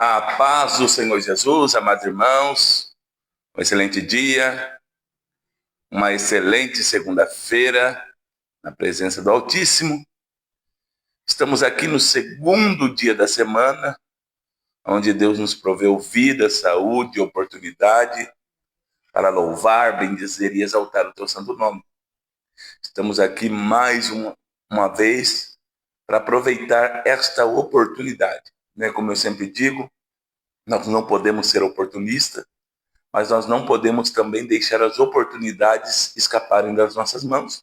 A paz do Senhor Jesus, amados irmãos, um excelente dia, uma excelente segunda-feira, na presença do Altíssimo. Estamos aqui no segundo dia da semana, onde Deus nos proveu vida, saúde e oportunidade para louvar, bendizer e exaltar o teu santo nome. Estamos aqui mais uma vez para aproveitar esta oportunidade. Como eu sempre digo, nós não podemos ser oportunistas, mas nós não podemos também deixar as oportunidades escaparem das nossas mãos.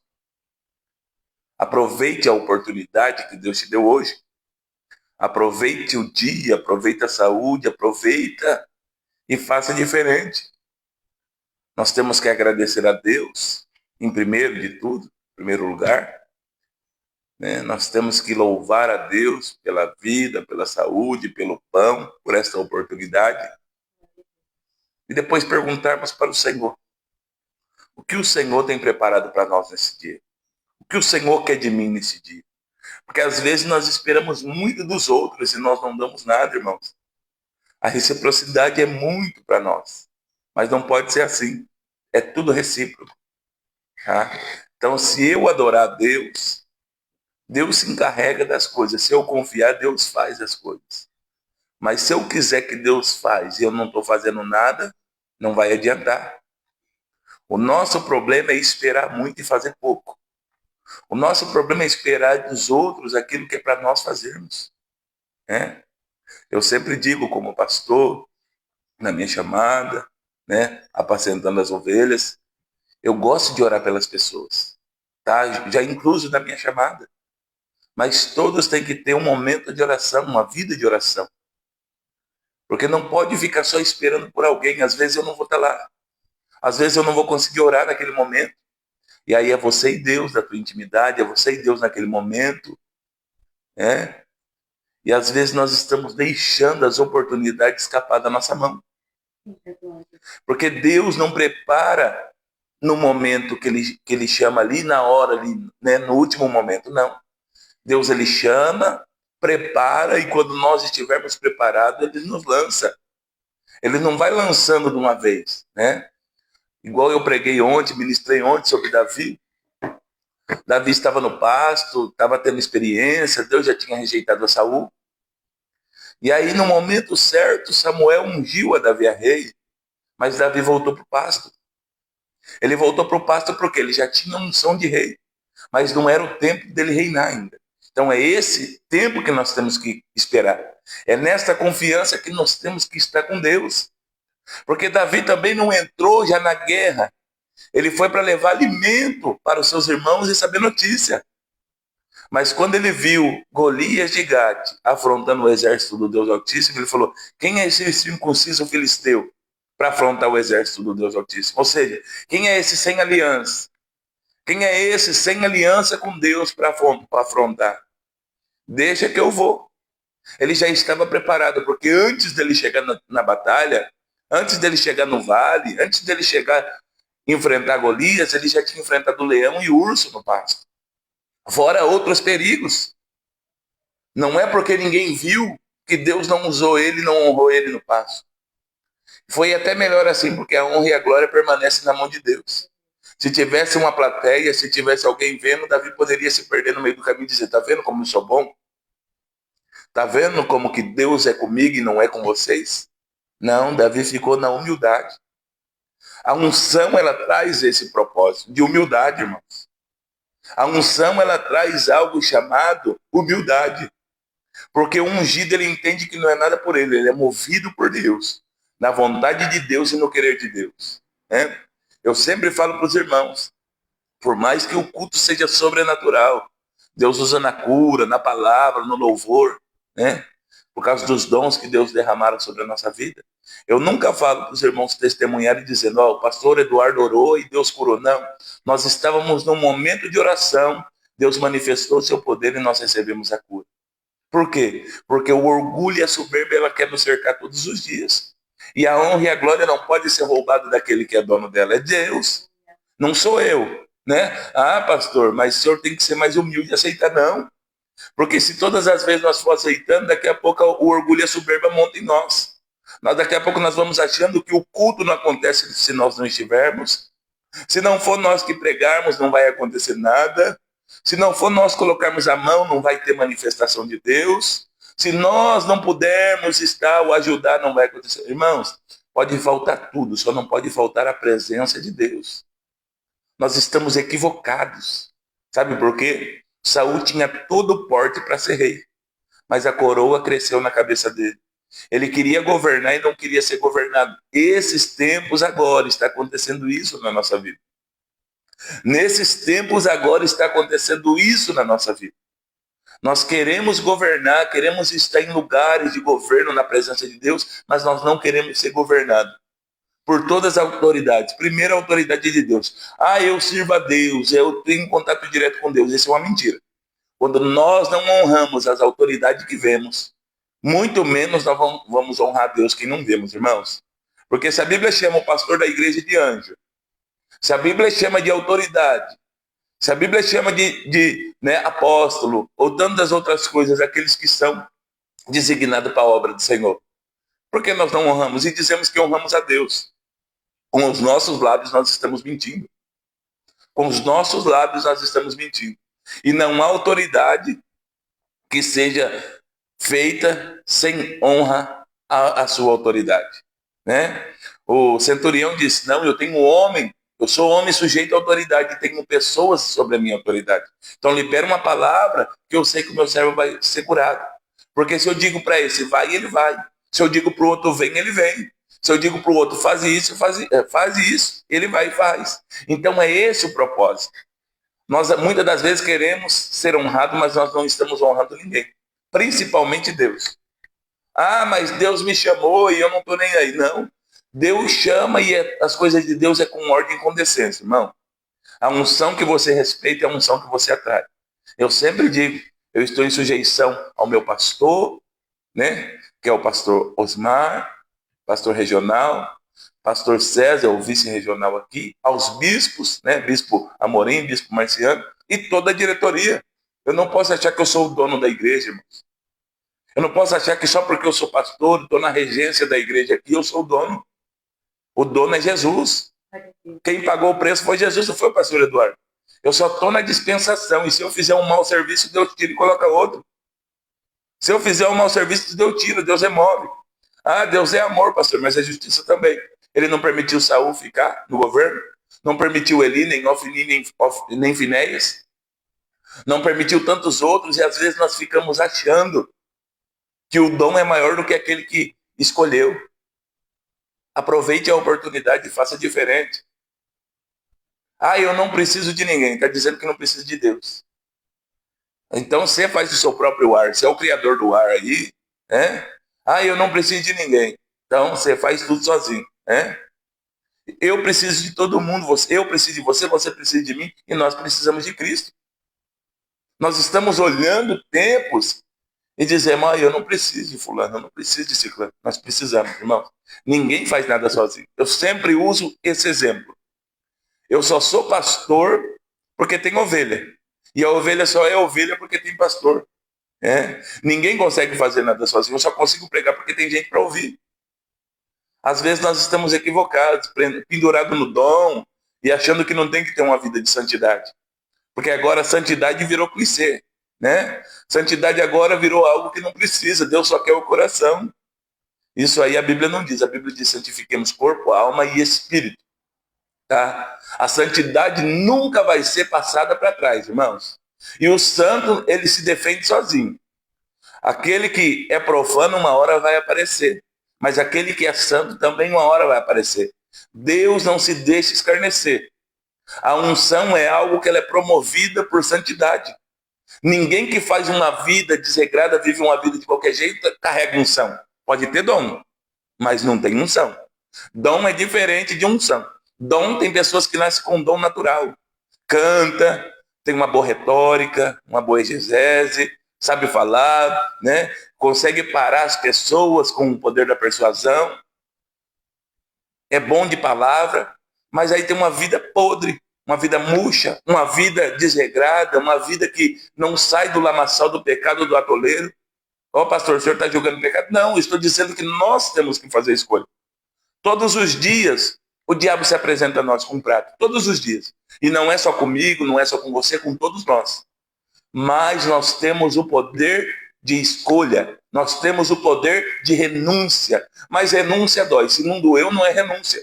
Aproveite a oportunidade que Deus te deu hoje. Aproveite o dia, aproveite a saúde, aproveita e faça diferente. Nós temos que agradecer a Deus, em primeiro lugar. Nós temos que louvar a Deus pela vida, pela saúde, pelo pão, por esta oportunidade. E depois perguntarmos para o Senhor: o que o Senhor tem preparado para nós nesse dia? O que o Senhor quer de mim nesse dia? Porque às vezes nós esperamos muito dos outros e nós não damos nada, irmãos. A reciprocidade é muito para nós, mas não pode ser assim. É tudo recíproco. Tá? Então, se eu adorar a Deus, Deus se encarrega das coisas. Se eu confiar, Deus faz as coisas. Mas se eu quiser que Deus faz e eu não estou fazendo nada, não vai adiantar. O nosso problema é esperar muito e fazer pouco. O nosso problema é esperar dos outros aquilo que é para nós fazermos. Eu sempre digo, como pastor, na minha chamada, apacentando as ovelhas, eu gosto de orar pelas pessoas, tá? Já incluso na minha chamada. Mas todos têm que ter um momento de oração, uma vida de oração. Porque não pode ficar só esperando por alguém. Às vezes eu não vou estar lá. Às vezes eu não vou conseguir orar naquele momento. E aí é você e Deus da tua intimidade, é você e Deus naquele momento. E às vezes nós estamos deixando as oportunidades escapar da nossa mão. Porque Deus não prepara no momento que ele chama ali, na hora ali, no último momento, não. Deus, ele chama, prepara, e quando nós estivermos preparados, ele nos lança. Ele não vai lançando de uma vez, Igual eu preguei ontem, ministrei ontem sobre Davi. Davi estava no pasto, estava tendo experiência, Deus já tinha rejeitado a Saul. E aí, no momento certo, Samuel ungiu a Davi a rei, mas Davi voltou para o pasto. Ele voltou para o pasto porque ele já tinha unção de rei, mas não era o tempo dele reinar ainda. Então é esse tempo que nós temos que esperar. É nesta confiança que nós temos que estar com Deus. Porque Davi também não entrou já na guerra. Ele foi para levar alimento para os seus irmãos e saber notícia. Mas quando ele viu Golias de Gate afrontando o exército do Deus Altíssimo, ele falou: quem é esse circunciso filisteu para afrontar o exército do Deus Altíssimo? Ou seja, quem é esse sem aliança? Quem é esse sem aliança com Deus para afrontar? Deixa que eu vou. Ele já estava preparado, porque antes dele chegar na batalha, antes dele chegar no vale, antes dele chegar enfrentar Golias, ele já tinha enfrentado o leão e o urso no pasto. Fora outros perigos. Não é porque ninguém viu que Deus não usou ele, não honrou ele no pasto. Foi até melhor assim, porque a honra e a glória permanecem na mão de Deus. Se tivesse uma plateia, se tivesse alguém vendo, Davi poderia se perder no meio do caminho e dizer: tá vendo como eu sou bom? Tá vendo como que Deus é comigo e não é com vocês? Não, Davi ficou na humildade. A unção, ela traz esse propósito de humildade, irmãos. A unção, ela traz algo chamado humildade. Porque o ungido, ele entende que não é nada por ele é movido por Deus, na vontade de Deus e no querer de Deus. Eu sempre falo para os irmãos, por mais que o culto seja sobrenatural, Deus usa na cura, na palavra, no louvor, por causa dos dons que Deus derramaram sobre a nossa vida. Eu nunca falo para os irmãos testemunharem dizendo: o pastor Eduardo orou e Deus curou. Não, nós estávamos num momento de oração, Deus manifestou o seu poder e nós recebemos a cura. Por quê? Porque o orgulho e a soberba, ela quer nos cercar todos os dias. E a honra e a glória não pode ser roubada daquele que é dono dela, é Deus. Não sou eu, Ah, pastor, mas o senhor tem que ser mais humilde e aceitar. Não. Porque se todas as vezes nós for aceitando, daqui a pouco o orgulho e a soberba montam em nós. Daqui a pouco nós vamos achando que o culto não acontece se nós não estivermos. Se não for nós que pregarmos, não vai acontecer nada. Se não for nós colocarmos a mão, não vai ter manifestação de Deus. Se nós não pudermos estar ou ajudar, não vai acontecer. Irmãos, pode faltar tudo, só não pode faltar a presença de Deus. Nós estamos equivocados. Sabe por quê? Saul tinha todo o porte para ser rei, mas a coroa cresceu na cabeça dele. Ele queria governar e não queria ser governado. Esses tempos agora está acontecendo isso na nossa vida. Nesses tempos agora está acontecendo isso na nossa vida. Nós queremos governar, queremos estar em lugares de governo na presença de Deus, mas nós não queremos ser governados por todas as autoridades. Primeiro, a autoridade de Deus. Eu sirvo a Deus, eu tenho contato direto com Deus. Isso é uma mentira. Quando nós não honramos as autoridades que vemos, muito menos nós vamos honrar Deus que não vemos, irmãos. Porque se a Bíblia chama o pastor da igreja de anjo, se a Bíblia chama de autoridade, se a Bíblia chama de apóstolo, ou tantas outras coisas, aqueles que são designados para a obra do Senhor, por que nós não honramos? E dizemos que honramos a Deus. Com os nossos lábios nós estamos mentindo. Com os nossos lábios nós estamos mentindo. E não há autoridade que seja feita sem honra à sua autoridade, né? O centurião disse, não, eu tenho homem, eu sou homem sujeito à autoridade, tenho pessoas sobre a minha autoridade. Então libera uma palavra que eu sei que o meu servo vai ser curado. Porque se eu digo para esse vai, ele vai. Se eu digo para o outro vem, ele vem. Se eu digo para o outro faz isso, faz isso, ele vai e faz. Então é esse o propósito. Nós muitas das vezes queremos ser honrados, mas nós não estamos honrando ninguém. Principalmente Deus. Mas Deus me chamou e eu não estou nem aí. Não. Deus chama e as coisas de Deus é com ordem e com decência, irmão. A unção que você respeita é a unção que você atrai. Eu sempre digo, eu estou em sujeição ao meu pastor, né? Que é o pastor Osmar, pastor regional, pastor César, o vice-regional aqui, aos bispos, né? Bispo Amorim, bispo Marciano, e toda a diretoria. Eu não posso achar que eu sou o dono da igreja, irmãos. Eu não posso achar que só porque eu sou pastor, estou na regência da igreja aqui, eu sou o dono. O dono é Jesus. Quem pagou o preço foi Jesus, não foi o pastor Eduardo. Eu só estou na dispensação, e se eu fizer um mau serviço, Deus tira e coloca outro. Se eu fizer um mau serviço, Deus tira, Deus remove. Deus é amor, pastor, mas é justiça também. Ele não permitiu Saul ficar no governo, não permitiu Eli, nem Ofni, nem Finéias, não permitiu tantos outros, e às vezes nós ficamos achando que o dom é maior do que aquele que escolheu. Aproveite a oportunidade e faça diferente. Eu não preciso de ninguém, está dizendo que não precisa de Deus. Então você faz o seu próprio ar, você é o criador do ar aí, né? Eu não preciso de ninguém, então você faz tudo sozinho, né? Eu preciso de todo mundo, eu preciso de você, você precisa de mim, e nós precisamos de Cristo. Nós estamos olhando tempos e dizemos, eu não preciso de fulano, eu não preciso de ciclano. Nós precisamos, irmãos. Ninguém faz nada sozinho. Eu sempre uso esse exemplo. Eu só sou pastor porque tem ovelha. E a ovelha só é ovelha porque tem pastor. Ninguém consegue fazer nada sozinho. Eu só consigo pregar porque tem gente para ouvir. Às vezes nós estamos equivocados, pendurados no dom e achando que não tem que ter uma vida de santidade. Porque agora a santidade virou clichê, né? Santidade agora virou algo que não precisa. Deus só quer o coração. Isso aí a Bíblia não diz. A Bíblia diz santifiquemos corpo, alma e espírito. Tá? A santidade nunca vai ser passada para trás, irmãos. E o santo, ele se defende sozinho. Aquele que é profano, uma hora vai aparecer. Mas aquele que é santo também uma hora vai aparecer. Deus não se deixa escarnecer. A unção é algo que ela é promovida por santidade. Ninguém que faz uma vida desregrada, vive uma vida de qualquer jeito, carrega unção. Pode ter dom, mas não tem unção. Dom é diferente de unção. Dom tem pessoas que nascem com dom natural. Canta, tem uma boa retórica, uma boa exegese, sabe falar, né? Consegue parar as pessoas com o poder da persuasão. É bom de palavra, mas aí tem uma vida podre. uma vida murcha, uma vida desregrada, uma vida que não sai do lamaçal do pecado do atoleiro. Pastor, o senhor está julgando pecado? Não, eu estou dizendo que nós temos que fazer a escolha. Todos os dias, o diabo se apresenta a nós com um prato. Todos os dias. E não é só comigo, não é só com você, é com todos nós. Mas nós temos o poder de escolha. Nós temos o poder de renúncia. Mas renúncia dói. Se não doeu, não é renúncia.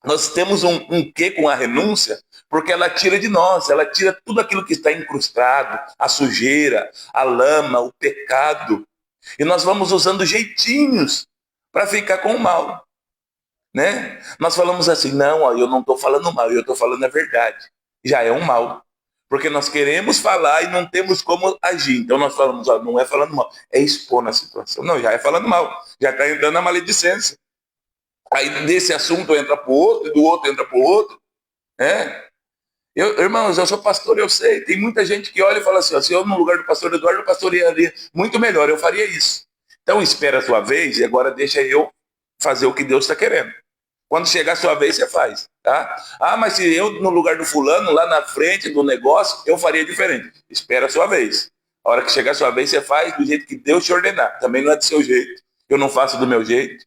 Nós temos um quê com a renúncia, porque ela tira de nós, ela tira tudo aquilo que está incrustado, a sujeira, a lama, o pecado. E nós vamos usando jeitinhos para ficar com o mal. Né? Nós falamos assim, não, eu não estou falando mal, eu estou falando a verdade. Já é um mal. Porque nós queremos falar e não temos como agir. Então nós falamos, não é falando mal, é expor na situação. Não, já é falando mal, já está entrando na maledicência. Aí desse assunto entra para o outro, e do outro entra para o outro. Né? Irmãos, eu sou pastor, eu sei. Tem muita gente que olha e fala assim, se eu no lugar do pastor Eduardo, pastorearia muito melhor, eu faria isso. Então espera a sua vez e agora deixa eu fazer o que Deus está querendo. Quando chegar a sua vez, você faz. Tá? Mas se eu no lugar do fulano, lá na frente do negócio, eu faria diferente. Espera a sua vez. A hora que chegar a sua vez, você faz do jeito que Deus te ordenar. Também não é do seu jeito. Eu não faço do meu jeito.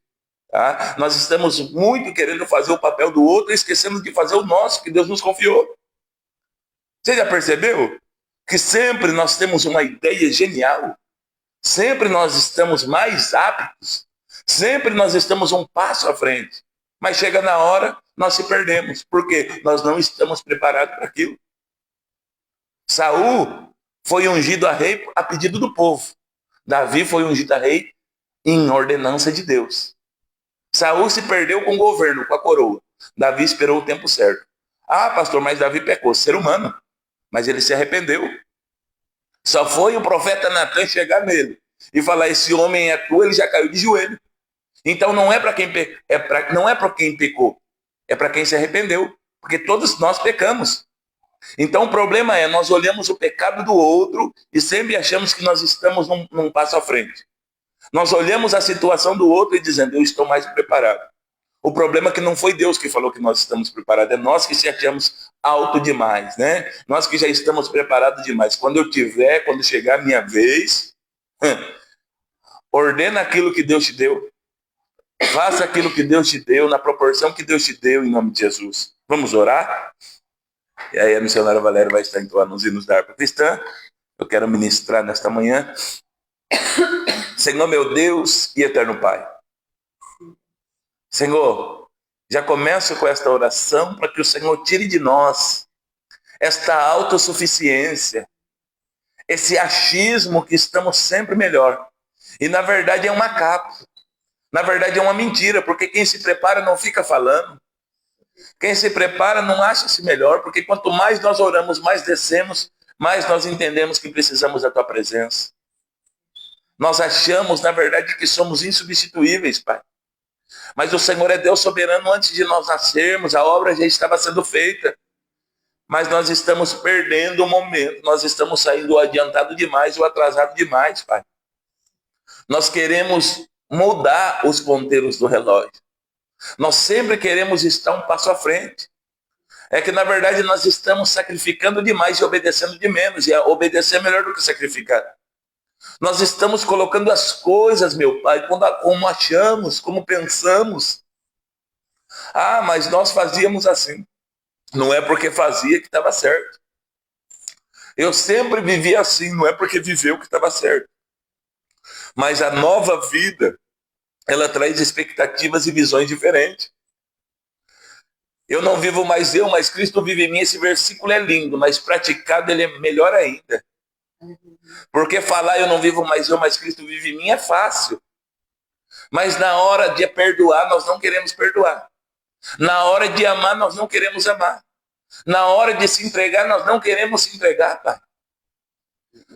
Tá? Nós estamos muito querendo fazer o papel do outro e esquecendo de fazer o nosso, que Deus nos confiou. Você já percebeu? Que sempre nós temos uma ideia genial. Sempre nós estamos mais aptos. Sempre nós estamos um passo à frente. Mas chega na hora, nós se perdemos. Por quê? Nós não estamos preparados para aquilo. Saul foi ungido a rei a pedido do povo. Davi foi ungido a rei em ordenança de Deus. Saul se perdeu com o governo, com a coroa. Davi esperou o tempo certo. Pastor, mas Davi pecou. Ser humano. Mas ele se arrependeu. Só foi o profeta Natan chegar nele e falar, esse homem é tu, ele já caiu de joelho. Então não é para quem não é para quem pecou, é para quem se arrependeu, porque todos nós pecamos. Então o problema é, nós olhamos o pecado do outro e sempre achamos que nós estamos num passo à frente. Nós olhamos a situação do outro e dizendo, eu estou mais preparado. O problema é que não foi Deus que falou que nós estamos preparados, é nós que se achamos alto demais, né? Nós que já estamos preparados demais. Quando chegar a minha vez, ordena aquilo que Deus te deu. Faça aquilo que Deus te deu, na proporção que Deus te deu, em nome de Jesus. Vamos orar? E aí a missionária Valéria vai estar entoando os hinos da harpa cristã. Eu quero ministrar nesta manhã. Senhor, meu Deus e eterno Pai. Senhor, já começo com esta oração para que o Senhor tire de nós esta autossuficiência, esse achismo que estamos sempre melhor. E na verdade é uma capa. Na verdade é uma mentira, porque quem se prepara não fica falando. Quem se prepara não acha-se melhor, porque quanto mais nós oramos, mais descemos, mais nós entendemos que precisamos da Tua presença. Nós achamos, na verdade, que somos insubstituíveis, Pai. Mas o Senhor é Deus soberano. Antes de nós nascermos, a obra já estava sendo feita. Mas nós estamos perdendo o momento, nós estamos saindo adiantado demais ou atrasado demais, Pai. Nós queremos mudar os ponteiros do relógio. Nós sempre queremos estar um passo à frente. É que, na verdade, nós estamos sacrificando demais e obedecendo de menos. E obedecer é melhor do que sacrificar. Nós estamos colocando as coisas, meu Pai, como achamos, como pensamos. Mas nós fazíamos assim. Não é porque fazia que estava certo. Eu sempre vivi assim, não é porque viveu que estava certo. Mas a nova vida, ela traz expectativas e visões diferentes. Eu não vivo mais eu, mas Cristo vive em mim. Esse versículo é lindo, mas praticado ele é melhor ainda. Porque falar eu não vivo mais eu, mas Cristo vive em mim é fácil. Mas na hora de perdoar, nós não queremos perdoar. Na hora de amar, nós não queremos amar. Na hora de se entregar, nós não queremos se entregar, Pai.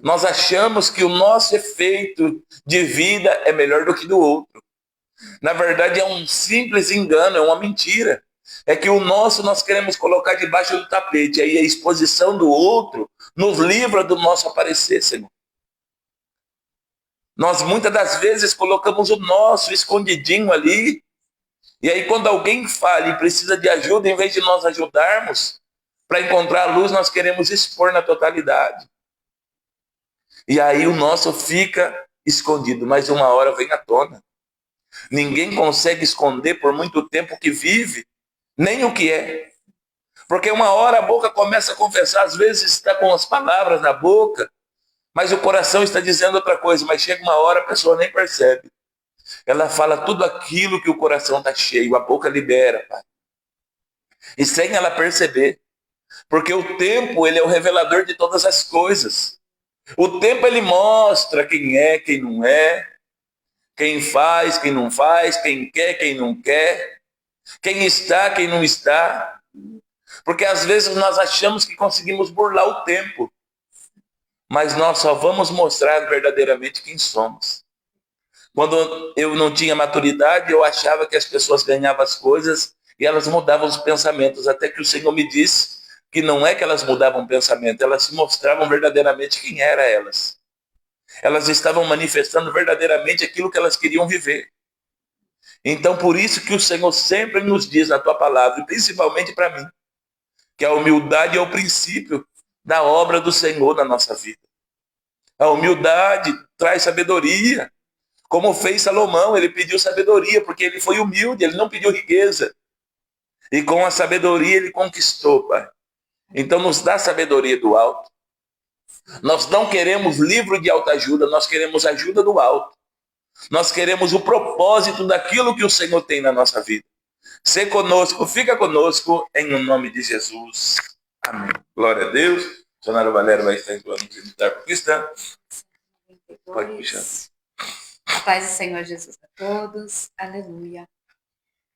Nós achamos que o nosso efeito de vida é melhor do que do outro. Na verdade, é um simples engano, é uma mentira. É que o nosso nós queremos colocar debaixo do tapete. Aí a exposição do outro nos livra do nosso aparecer, Senhor. Nós muitas das vezes colocamos o nosso escondidinho ali. E aí quando alguém fala e precisa de ajuda, em vez de nós ajudarmos, Para encontrar a luz, nós queremos expor na totalidade. E aí o nosso fica escondido, mas uma hora vem à tona. Ninguém consegue esconder por muito tempo o que vive, nem o que é. Porque uma hora a boca começa a confessar, às vezes está com as palavras na boca, mas o coração está dizendo outra coisa, mas chega uma hora a pessoa nem percebe. Ela fala tudo aquilo que o coração está cheio, a boca libera, Pai. E sem ela perceber. Porque o tempo, ele é o revelador de todas as coisas. O tempo, ele mostra quem é, quem não é, quem faz, quem não faz, quem quer, quem não quer, quem está, quem não está. Porque às vezes nós achamos que conseguimos burlar o tempo, mas nós só vamos mostrar verdadeiramente quem somos. Quando eu não tinha maturidade, eu achava que as pessoas ganhavam as coisas e elas mudavam os pensamentos, até que o Senhor me disse que não é que elas mudavam o pensamento, elas se mostravam verdadeiramente quem eram elas. Elas estavam manifestando verdadeiramente aquilo que elas queriam viver. Então, por isso que o Senhor sempre nos diz na tua palavra, e principalmente para mim, que a humildade é o princípio da obra do Senhor na nossa vida. A humildade traz sabedoria. Como fez Salomão, ele pediu sabedoria, porque ele foi humilde, ele não pediu riqueza. E com a sabedoria ele conquistou, Pai. Então nos dá sabedoria do alto. Nós não queremos livro de autoajuda, nós queremos ajuda do alto. Nós queremos o propósito daquilo que o Senhor tem na nossa vida. Ser conosco, fica conosco, em nome de Jesus. Amém. Glória a Deus. O missionário Valério vai estar entrando no militar cristã. Pode puxar. A paz do Senhor Jesus a todos. Aleluia.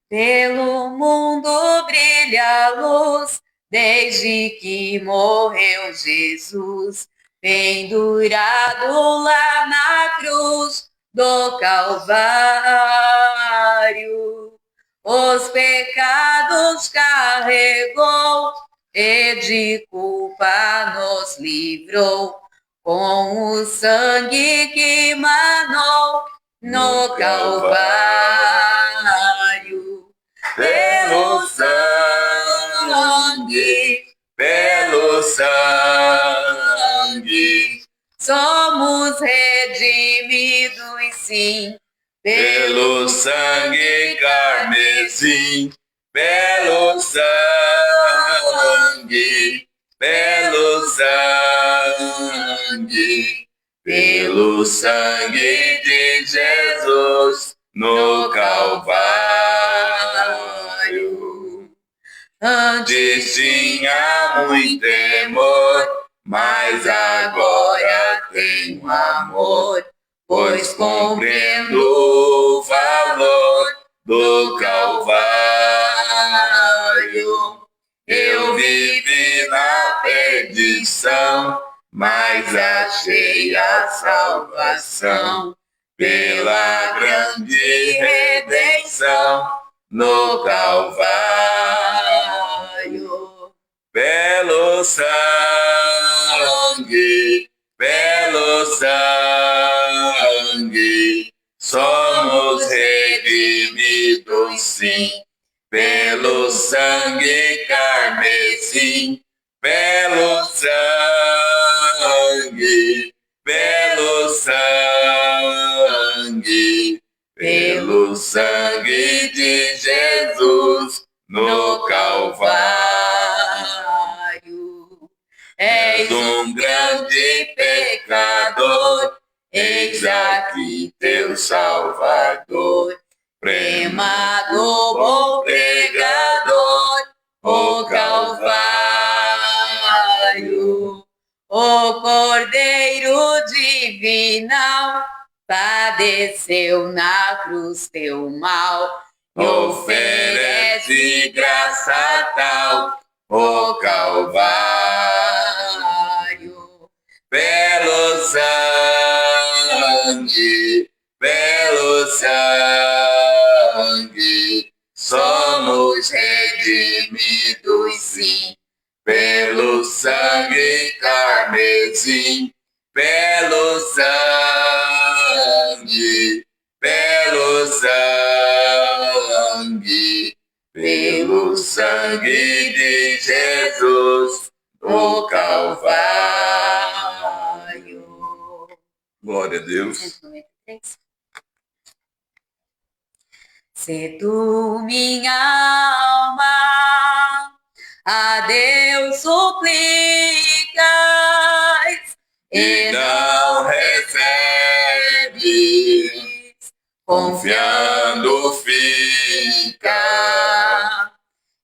Pelo mundo brilha a luz, desde que morreu Jesus, pendurado lá na cruz do Calvário. Os pecados carregou e de culpa nos livrou, com o sangue que manou no Calvário. Pelo sangue, somos redimidos, sim. Pelo sangue carmesim, pelo sangue, pelo sangue de Jesus no Calvário. Antes tinha muito temor, mas agora tenho amor, pois compreendo o valor do Calvário. Eu vivi na perdição, mas achei a salvação pela grande redenção no Calvário. Pelo sangue, somos redimidos, sim. Pelo sangue carmesim, pelo sangue, pelo sangue de Jesus no Calvário. És um grande pecador, eis aqui teu Salvador, premado bom pregador, o Calvário. O Cordeiro divinal padeceu na cruz teu mal, e oferece graça tal, o Calvário. Pelo sangue, somos redimidos, sim. Pelo sangue carmesim, pelo sangue, pelo sangue de Jesus no Calvário. Glória a Deus. 193. Se tu, minha alma, a Deus suplicas E não recebes, confiando fica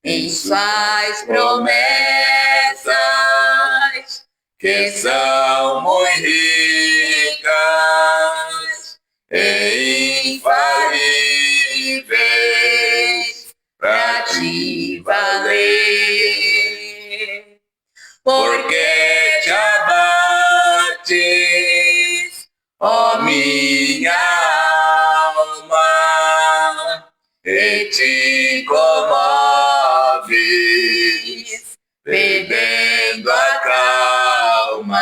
em suas promessas, que são muito ricas e infalíveis para te valer. Porque te abates, ó minha alma, e te comoves, perdendo a calma.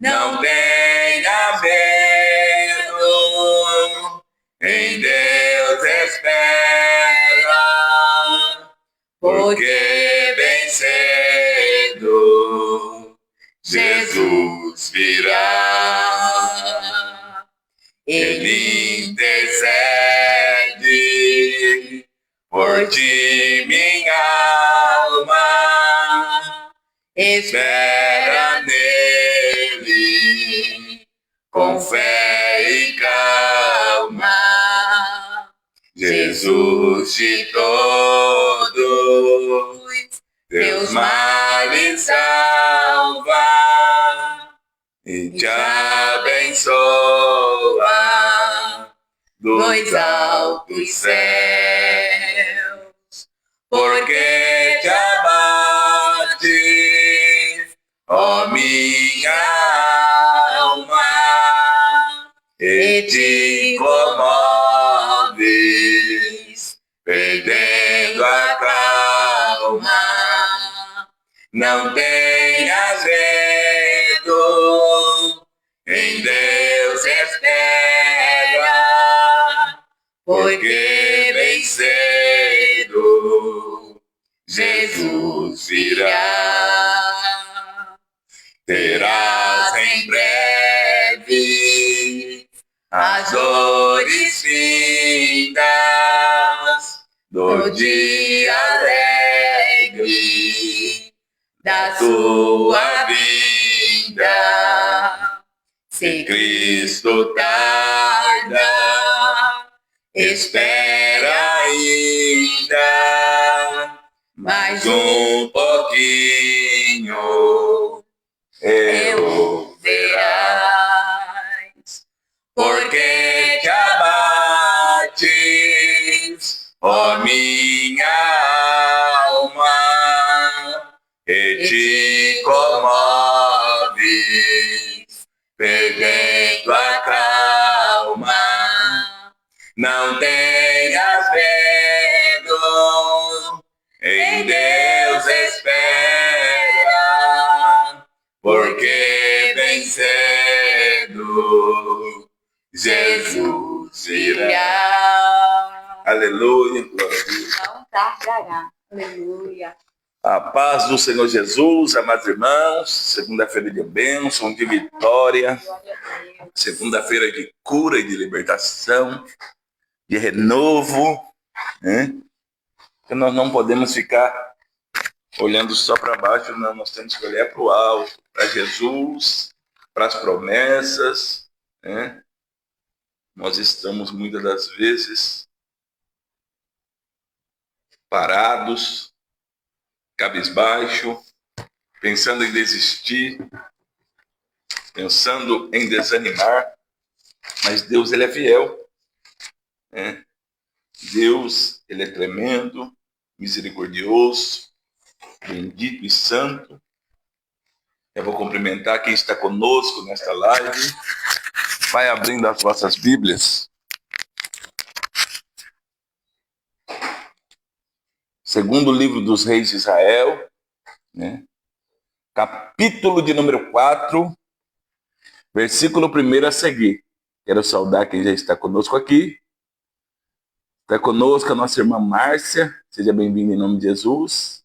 Não tenha medo, em Deus espera, porque bem cedo Jesus virá. Ele intercede por ti, minha alma, espera nele com fé e calma. Jesus de todos teus males salva e te abençoa dos altos céus. Porque te abates, ó minha alma, e te comoves, perdendo a calma. Não tenhas medo, em Deus espera, porque bem cedo Jesus virá. Terás em breve as dores findas do dia alegre da tua vida. Se Cristo tarda, espera ainda mais um pouquinho, eu verás. Porque te abates, ó minha alma, e te comoves, perdendo a calma. Não tenhas medo, em Deus espera, porque bem cedo Jesus virá. Aleluia, glória a Deus. Não tardará. Aleluia. A paz do Senhor Jesus, amados irmãos, segunda-feira de bênção, de vitória, Glória a Deus. segunda-feira de cura e de libertação, de renovo, né? Que nós não podemos ficar olhando só para baixo, não, nós temos que olhar para o alto, para Jesus, para as promessas, né? Nós estamos muitas das vezes parados, cabisbaixo, pensando em desistir, pensando em desanimar, mas Deus, ele é fiel, né? Deus, ele é tremendo, misericordioso, bendito e santo. Eu vou cumprimentar quem está conosco nesta live. Vai abrindo as vossas Bíblias. Segundo livro dos Reis de Israel, né? Capítulo de número 4, versículo 1 a seguir. Quero saudar quem já está conosco aqui. Está conosco a nossa irmã Márcia, Seja bem-vindo em nome de Jesus.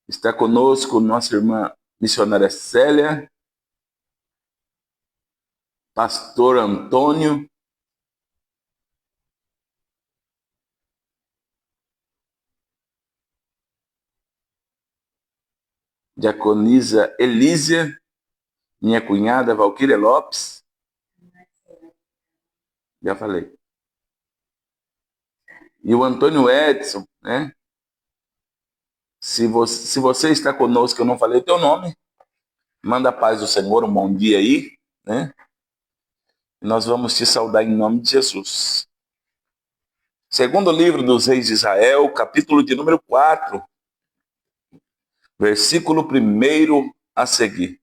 Está conosco nossa irmã missionária Célia, pastor Antônio, diaconisa Elísia, minha cunhada Valquíria Lopes. Já falei. E o Antônio Edson, né? Se você está conosco, eu não falei o teu nome, manda a paz do Senhor, um bom dia aí, né? E nós vamos te saudar em nome de Jesus. Segundo livro dos Reis de Israel, capítulo de número 4, versículo 1 a seguir.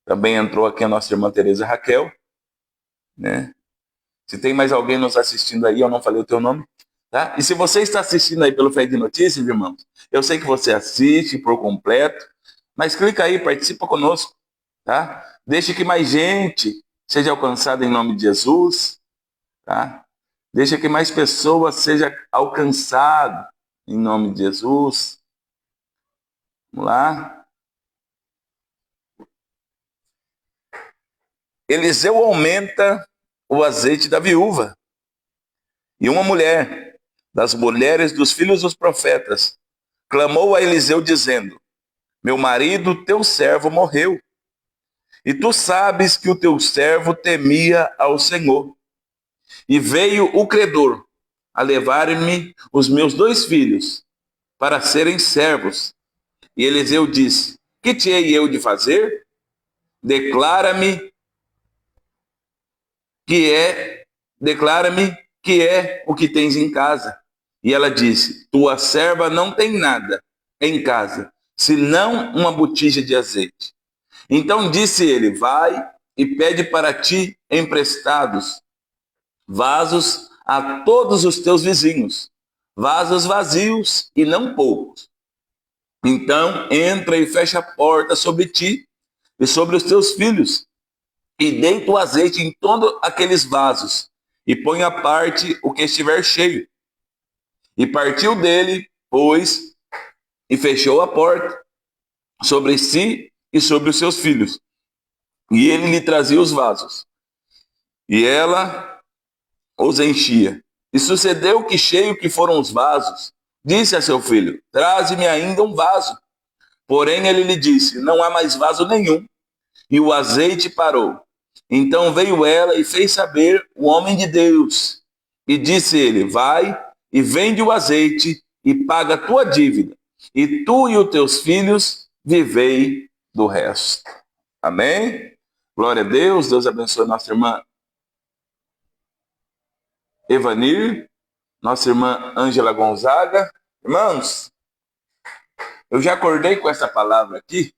Também entrou aqui a nossa irmã Tereza Raquel, né? Se tem mais alguém nos assistindo aí, eu não falei o teu nome, tá? E se você está assistindo aí pelo Fé de Notícias, irmãos, eu sei que você assiste por completo, mas clica aí, participa conosco, tá? Deixe que mais gente seja alcançada em nome de Jesus, tá? Deixa que mais pessoas sejam alcançadas em nome de Jesus. Vamos lá. Eliseu aumenta o azeite da viúva. E uma mulher, das mulheres dos filhos dos profetas, clamou a Eliseu dizendo: meu marido, teu servo, morreu. E tu sabes que o teu servo temia ao Senhor. E veio o credor a levar-me os meus 2 filhos para serem servos. E Eliseu disse: que te hei eu de fazer? Declara-me que é o que tens em casa. E ela disse: tua serva não tem nada em casa, senão uma botija de azeite. Então disse ele: vai e pede para ti emprestados vasos a todos os teus vizinhos, vasos vazios e não poucos. Então entra e fecha a porta sobre ti e sobre os teus filhos, e deita o azeite em todos aqueles vasos, e põe à parte o que estiver cheio. E partiu dele, pois, e fechou a porta sobre si e sobre os seus filhos. E ele lhe trazia os vasos, e ela os enchia. E sucedeu que, cheio que foram os vasos, disse a seu filho: traze-me ainda um vaso. Porém ele lhe disse: não há mais vaso nenhum. E o azeite parou. Então veio ela e fez saber o homem de Deus. E disse ele: vai e vende o azeite e paga a tua dívida. E tu e os teus filhos vivei do resto. Amém? Glória a Deus. Deus abençoe nossa irmã Evanir, nossa irmã Ângela Gonzaga. Irmãos, eu já acordei com essa palavra aqui.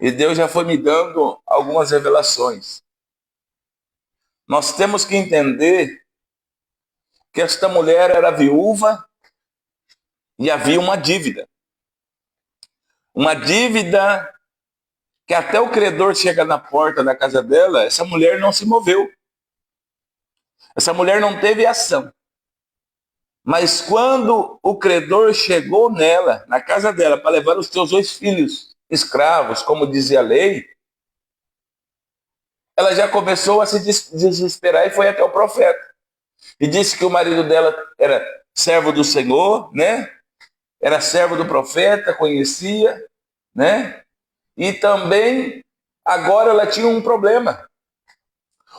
E Deus já foi me dando algumas revelações. Nós temos que entender que esta mulher era viúva e havia uma dívida. Uma dívida que até o credor chega na porta da casa dela, essa mulher não se moveu. Essa mulher não teve ação. Mas quando o credor chegou nela, na casa dela, para levar os seus 2 filhos escravos, como dizia a lei, ela já começou a se desesperar e foi até o profeta. E disse que o marido dela era servo do Senhor, né? Era servo do profeta, conhecia, né? E também, agora ela tinha um problema.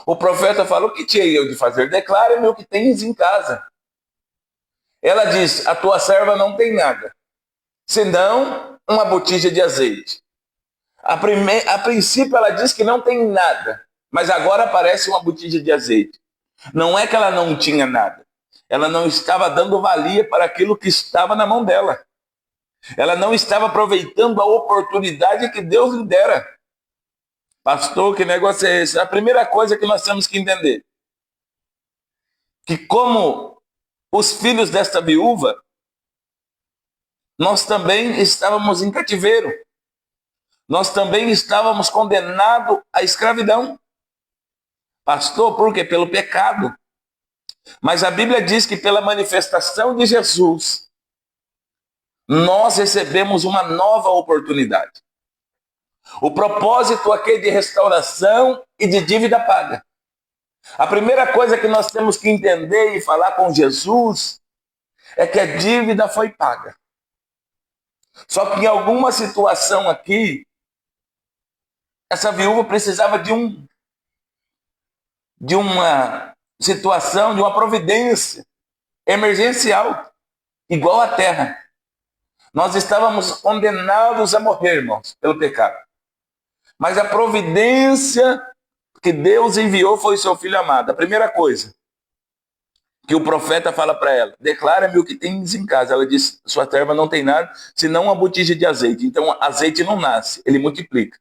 O profeta falou: o que tinha eu de fazer? Declara-me o que tens em casa. Ela diz: a tua serva não tem nada, senão uma botija de azeite. A princípio ela diz que não tem nada, mas agora aparece uma botija de azeite. Não é que ela não tinha nada. Ela não estava dando valia para aquilo que estava na mão dela. Ela não estava aproveitando a oportunidade que Deus lhe dera. Pastor, que negócio é esse? A primeira coisa que nós temos que entender, que como os filhos desta viúva, nós também estávamos em cativeiro. Nós também estávamos condenados à escravidão. Pastor, por quê? Pelo pecado. Mas a Bíblia diz que pela manifestação de Jesus, nós recebemos uma nova oportunidade. O propósito aqui é de restauração e de dívida paga. A primeira coisa que nós temos que entender e falar com Jesus é que a dívida foi paga. Só que em alguma situação aqui, essa viúva precisava de uma situação, de uma providência emergencial, igual à terra. Nós estávamos condenados a morrer, irmãos, pelo pecado. Mas a providência que Deus enviou foi o seu filho amado. A primeira coisa que o profeta fala para ela: declara-me o que tens em casa. Ela diz: sua terra não tem nada, senão uma botija de azeite. Então, azeite não nasce, ele multiplica.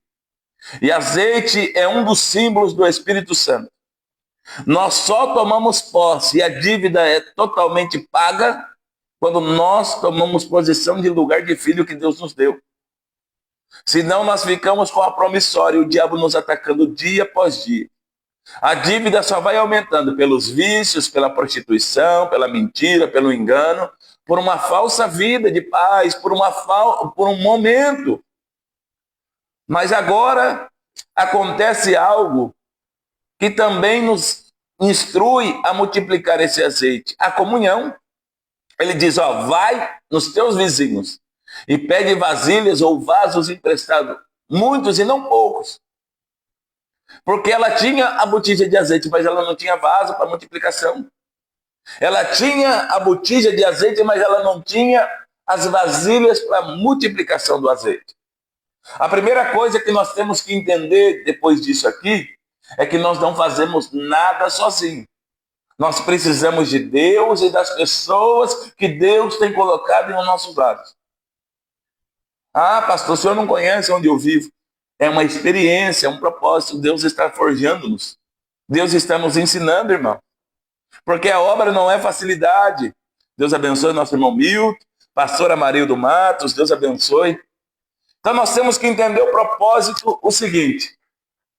E azeite é um dos símbolos do Espírito Santo. Nós só tomamos posse e a dívida é totalmente paga quando nós tomamos posição de lugar de filho que Deus nos deu. Senão nós ficamos com a promissória, o diabo nos atacando dia após dia. A dívida só vai aumentando pelos vícios, pela prostituição, pela mentira, pelo engano, por uma falsa vida de paz, por um momento. Mas agora acontece algo que também nos instrui a multiplicar esse azeite, a comunhão. Ele diz: ó, vai nos teus vizinhos e pede vasilhas ou vasos emprestados, muitos e não poucos. Porque ela tinha a botija de azeite, mas ela não tinha vaso para multiplicação. Ela tinha a botija de azeite, mas ela não tinha as vasilhas para multiplicação do azeite. A primeira coisa que nós temos que entender depois disso aqui é que nós não fazemos nada sozinhos. Nós precisamos de Deus e das pessoas que Deus tem colocado em nossos lados. Ah, pastor, o senhor não conhece onde eu vivo. É uma experiência, é um propósito. Deus está forjando-nos. Deus está nos ensinando, irmão. Porque a obra não é facilidade. Deus abençoe nosso irmão Milton, pastora Marildo Matos, Deus abençoe. Então nós temos que entender o propósito, o seguinte: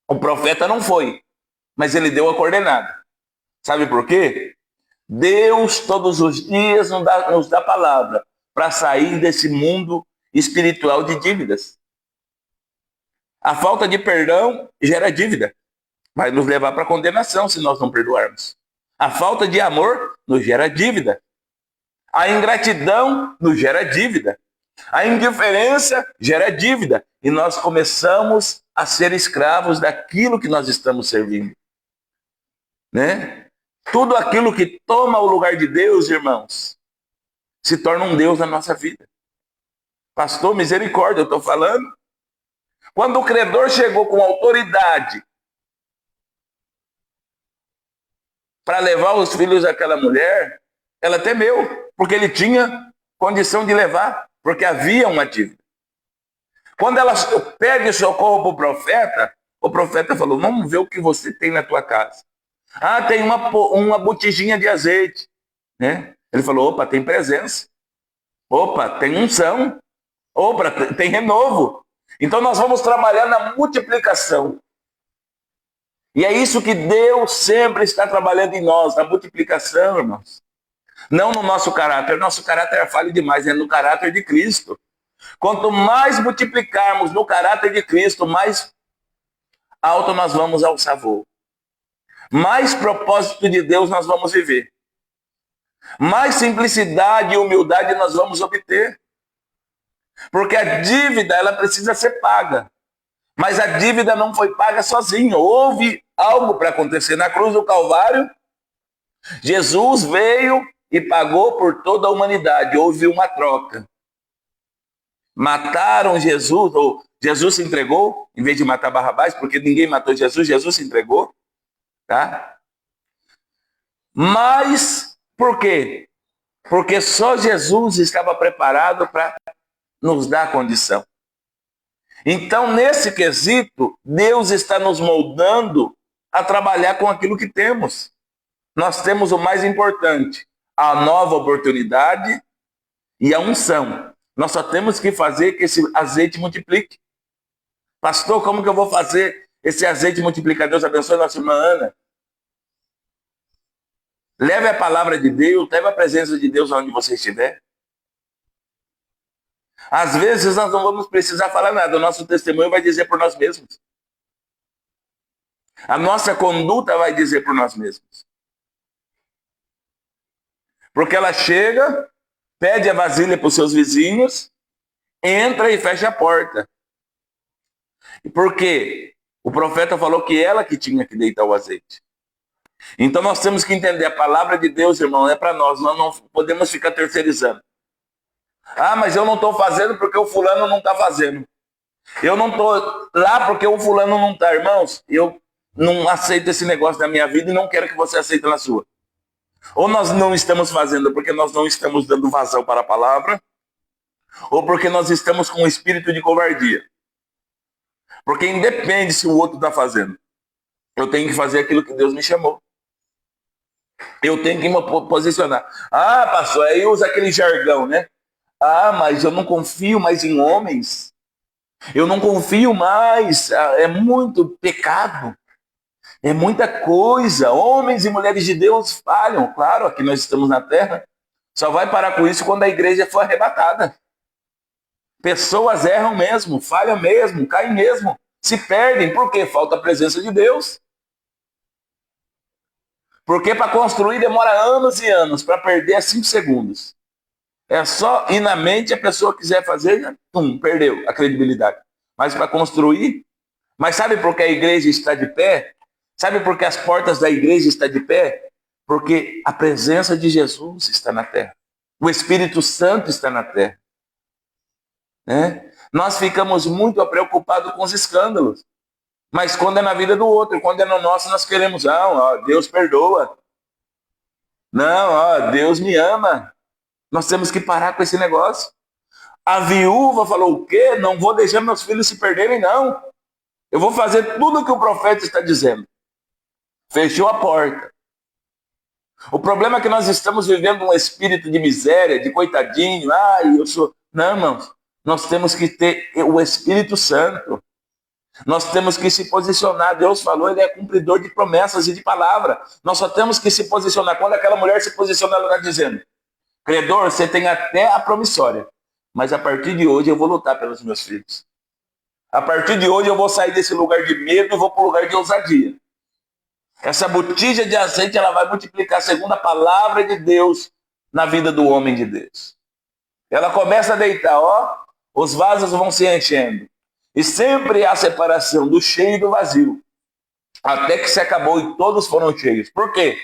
o profeta não foi, mas ele deu a coordenada. Sabe por quê? Deus todos os dias nos dá palavra para sair desse mundo espiritual de dívidas. A falta de perdão gera dívida, vai nos levar para a condenação se nós não perdoarmos. A falta de amor nos gera dívida. A ingratidão nos gera dívida. A indiferença gera dívida. E nós começamos a ser escravos daquilo que nós estamos servindo. Né? Tudo aquilo que toma o lugar de Deus, irmãos, se torna um Deus na nossa vida. Pastor, misericórdia, eu estou falando. Quando o credor chegou com autoridade para levar os filhos daquela mulher, ela temeu, porque ele tinha condição de levar, porque havia uma dívida. Quando ela pede socorro para o profeta falou: vamos ver o que você tem na tua casa. Ah, tem uma botijinha de azeite. Né? Ele falou: opa, tem presença. Opa, tem unção. Opa, tem renovo. Então nós vamos trabalhar na multiplicação. E é isso que Deus sempre está trabalhando em nós, na multiplicação, irmãos. Não no nosso caráter. Nosso caráter é falho demais, é no caráter de Cristo. Quanto mais multiplicarmos no caráter de Cristo, mais alto nós vamos alçar voo. Mais propósito de Deus nós vamos viver. Mais simplicidade e humildade nós vamos obter. Porque a dívida, ela precisa ser paga. Mas a dívida não foi paga sozinha. Houve algo para acontecer. Na cruz do Calvário, Jesus veio e pagou por toda a humanidade. Houve uma troca. Mataram Jesus, ou Jesus se entregou, em vez de matar Barrabás, porque ninguém matou Jesus, Jesus se entregou. Tá? Mas, por quê? Porque só Jesus estava preparado para nos dar condição. Então, nesse quesito, Deus está nos moldando a trabalhar com aquilo que temos. Nós temos o mais importante, a nova oportunidade e a unção. Nós só temos que fazer que esse azeite multiplique. Pastor, como que eu vou fazer esse azeite multiplicar? Deus abençoe a nossa irmã Ana. Leve a palavra de Deus, leve a presença de Deus onde você estiver. Às vezes nós não vamos precisar falar nada, o nosso testemunho vai dizer por nós mesmos. A nossa conduta vai dizer por nós mesmos. Porque ela chega, pede a vasilha para os seus vizinhos, entra e fecha a porta. E por quê? O profeta falou que ela que tinha que deitar o azeite. Então nós temos que entender, a palavra de Deus, irmão, é para nós não podemos ficar terceirizando. Ah, mas eu não estou fazendo porque o fulano não está fazendo. Eu não estou lá porque o fulano não está. Irmãos, eu não aceito esse negócio da minha vida e não quero que você aceite na sua. Ou nós não estamos fazendo porque nós não estamos dando vazão para a palavra, ou porque nós estamos com um espírito de covardia. Porque independe se o outro está fazendo. Eu tenho que fazer aquilo que Deus me chamou. Eu tenho que me posicionar. Ah, pastor, aí usa aquele jargão, né? Ah, mas eu não confio mais em homens. Eu não confio mais. É muito pecado. É muita coisa. Homens e mulheres de Deus falham. Claro, aqui nós estamos na terra. Só vai parar com isso quando a igreja for arrebatada. Pessoas erram mesmo, falham mesmo, caem mesmo. Se perdem. Por quê? Falta a presença de Deus. Porque para construir demora anos e anos. Para perder é 5 segundos. É só ir na mente, a pessoa quiser fazer, já, perdeu a credibilidade. Mas para construir... Mas sabe por que a igreja está de pé? Sabe por que as portas da igreja estão de pé? Porque a presença de Jesus está na terra. O Espírito Santo está na terra. Né? Nós ficamos muito preocupados com os escândalos. Mas quando é na vida do outro, quando é no nosso, nós queremos, Deus perdoa. Não, Deus me ama. Nós temos que parar com esse negócio. A viúva falou, o quê? Não vou deixar meus filhos se perderem, não. Eu vou fazer tudo o que o profeta está dizendo. Fechou a porta. O problema é que nós estamos vivendo um espírito de miséria, de coitadinho. Eu sou... Não, irmãos. Nós temos que ter o Espírito Santo. Nós temos que se posicionar. Deus falou, ele é cumpridor de promessas e de palavra. Nós só temos que se posicionar. Quando aquela mulher se posiciona, ela está dizendo, credor, você tem até a promissória. Mas a partir de hoje eu vou lutar pelos meus filhos. A partir de hoje eu vou sair desse lugar de medo e vou para o lugar de ousadia. Essa botija de azeite, ela vai multiplicar segundo a palavra de Deus na vida do homem de Deus. Ela começa a deitar, os vasos vão se enchendo. E sempre há separação do cheio e do vazio. Até que se acabou e todos foram cheios. Por quê?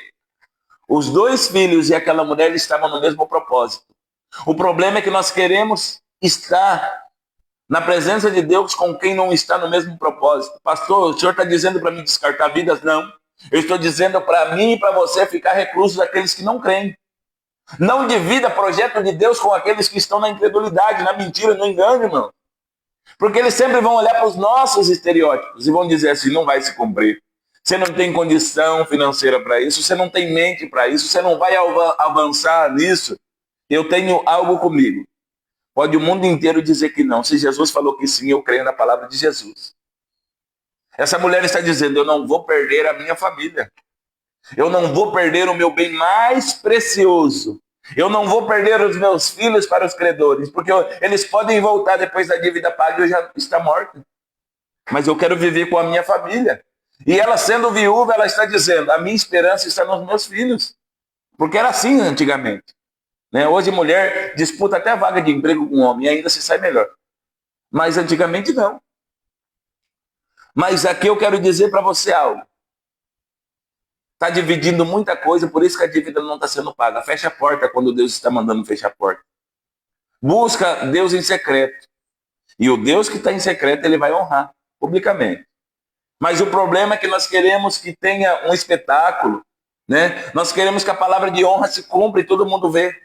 Os 2 filhos e aquela mulher estavam no mesmo propósito. O problema é que nós queremos estar na presença de Deus com quem não está no mesmo propósito. Pastor, o senhor está dizendo para mim descartar vidas? Não. Eu estou dizendo para mim e para você ficar reclusos daqueles que não creem. Não divida projeto de Deus com aqueles que estão na incredulidade, na mentira, no engano, irmão. Porque eles sempre vão olhar para os nossos estereótipos e vão dizer assim, não vai se cumprir. Você não tem condição financeira para isso, você não tem mente para isso, você não vai avançar nisso. Eu tenho algo comigo. Pode o mundo inteiro dizer que não. Se Jesus falou que sim, eu creio na palavra de Jesus. Essa mulher está dizendo, eu não vou perder a minha família. Eu não vou perder o meu bem mais precioso. Eu não vou perder os meus filhos para os credores, porque eles podem voltar depois da dívida paga e eu já está morto. Mas eu quero viver com a minha família. E ela sendo viúva, ela está dizendo, a minha esperança está nos meus filhos. Porque era assim antigamente. Né? Hoje mulher disputa até a vaga de emprego com homem e ainda se sai melhor. Mas antigamente não. Mas aqui eu quero dizer para você algo. Está dividindo muita coisa, por isso que a dívida não está sendo paga. Fecha a porta quando Deus está mandando fechar a porta. Busca Deus em secreto. E o Deus que está em secreto, ele vai honrar publicamente. Mas o problema é que nós queremos que tenha um espetáculo. Né? Nós queremos que a palavra de honra se cumpra e todo mundo vê.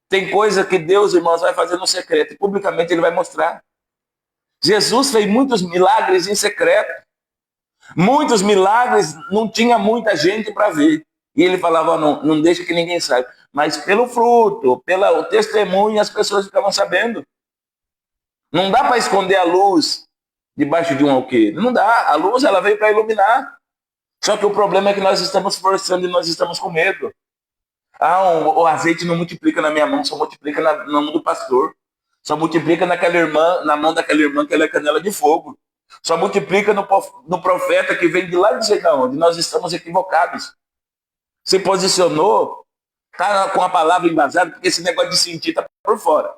Tem coisa que Deus, irmãos, vai fazer no secreto. E publicamente ele vai mostrar. Jesus fez muitos milagres em secreto. Muitos milagres, não tinha muita gente para ver. E ele falava, não deixa que ninguém saiba. Mas pelo fruto, pelo testemunho, as pessoas ficavam sabendo. Não dá para esconder a luz debaixo de um alqueire. Não dá. A luz ela veio para iluminar. Só que o problema é que nós estamos forçando e nós estamos com medo. O azeite não multiplica na minha mão, só multiplica na mão do pastor. Só multiplica naquela irmã, na mão daquela irmã que ela é canela de fogo. Só multiplica no profeta que vem de lá de sei de onde. Nós estamos equivocados. Se posicionou, está com a palavra embasada, porque esse negócio de sentir está por fora.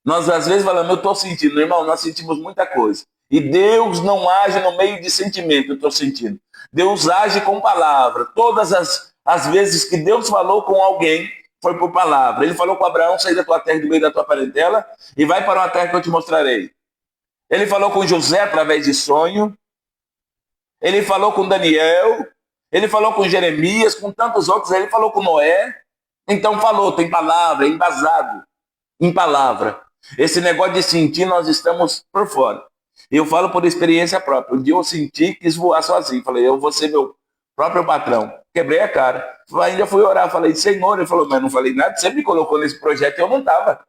Nós às vezes falamos, eu estou sentindo. Irmão, nós sentimos muita coisa. E Deus não age no meio de sentimento, eu estou sentindo. Deus age com palavra. Todas as vezes que Deus falou com alguém, foi por palavra. Ele falou com Abraão, sai da tua terra, do meio da tua parentela, e vai para uma terra que eu te mostrarei. Ele falou com José através de sonho. Ele falou com Daniel. Ele falou com Jeremias, com tantos outros. Ele falou com Noé. Então falou, tem palavra, é embasado em palavra. Esse negócio de sentir, nós estamos por fora. Eu falo por experiência própria. Um dia eu senti, quis voar sozinho. Falei, eu vou ser meu próprio patrão. Quebrei a cara. Ainda fui orar. Falei, Senhor. Ele falou, mas não falei nada. Você me colocou nesse projeto e eu não estava.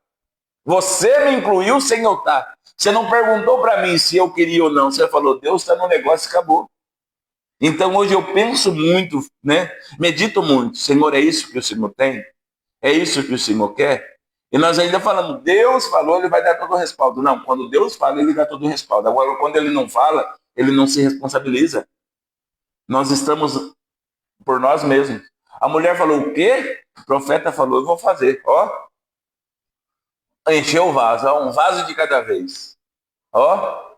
Você me incluiu sem eu estar. Você não perguntou para mim se eu queria ou não. Você falou, Deus está no negócio e acabou. Então hoje eu penso muito, né? Medito muito. Senhor, é isso que o Senhor tem? É isso que o Senhor quer? E nós ainda falamos, Deus falou, ele vai dar todo o respaldo. Não, quando Deus fala, ele dá todo o respaldo. Agora, quando ele não fala, ele não se responsabiliza. Nós estamos por nós mesmos. A mulher falou, o quê? O profeta falou, eu vou fazer. Ó, encheu o vaso, ó, um vaso de cada vez. Ó,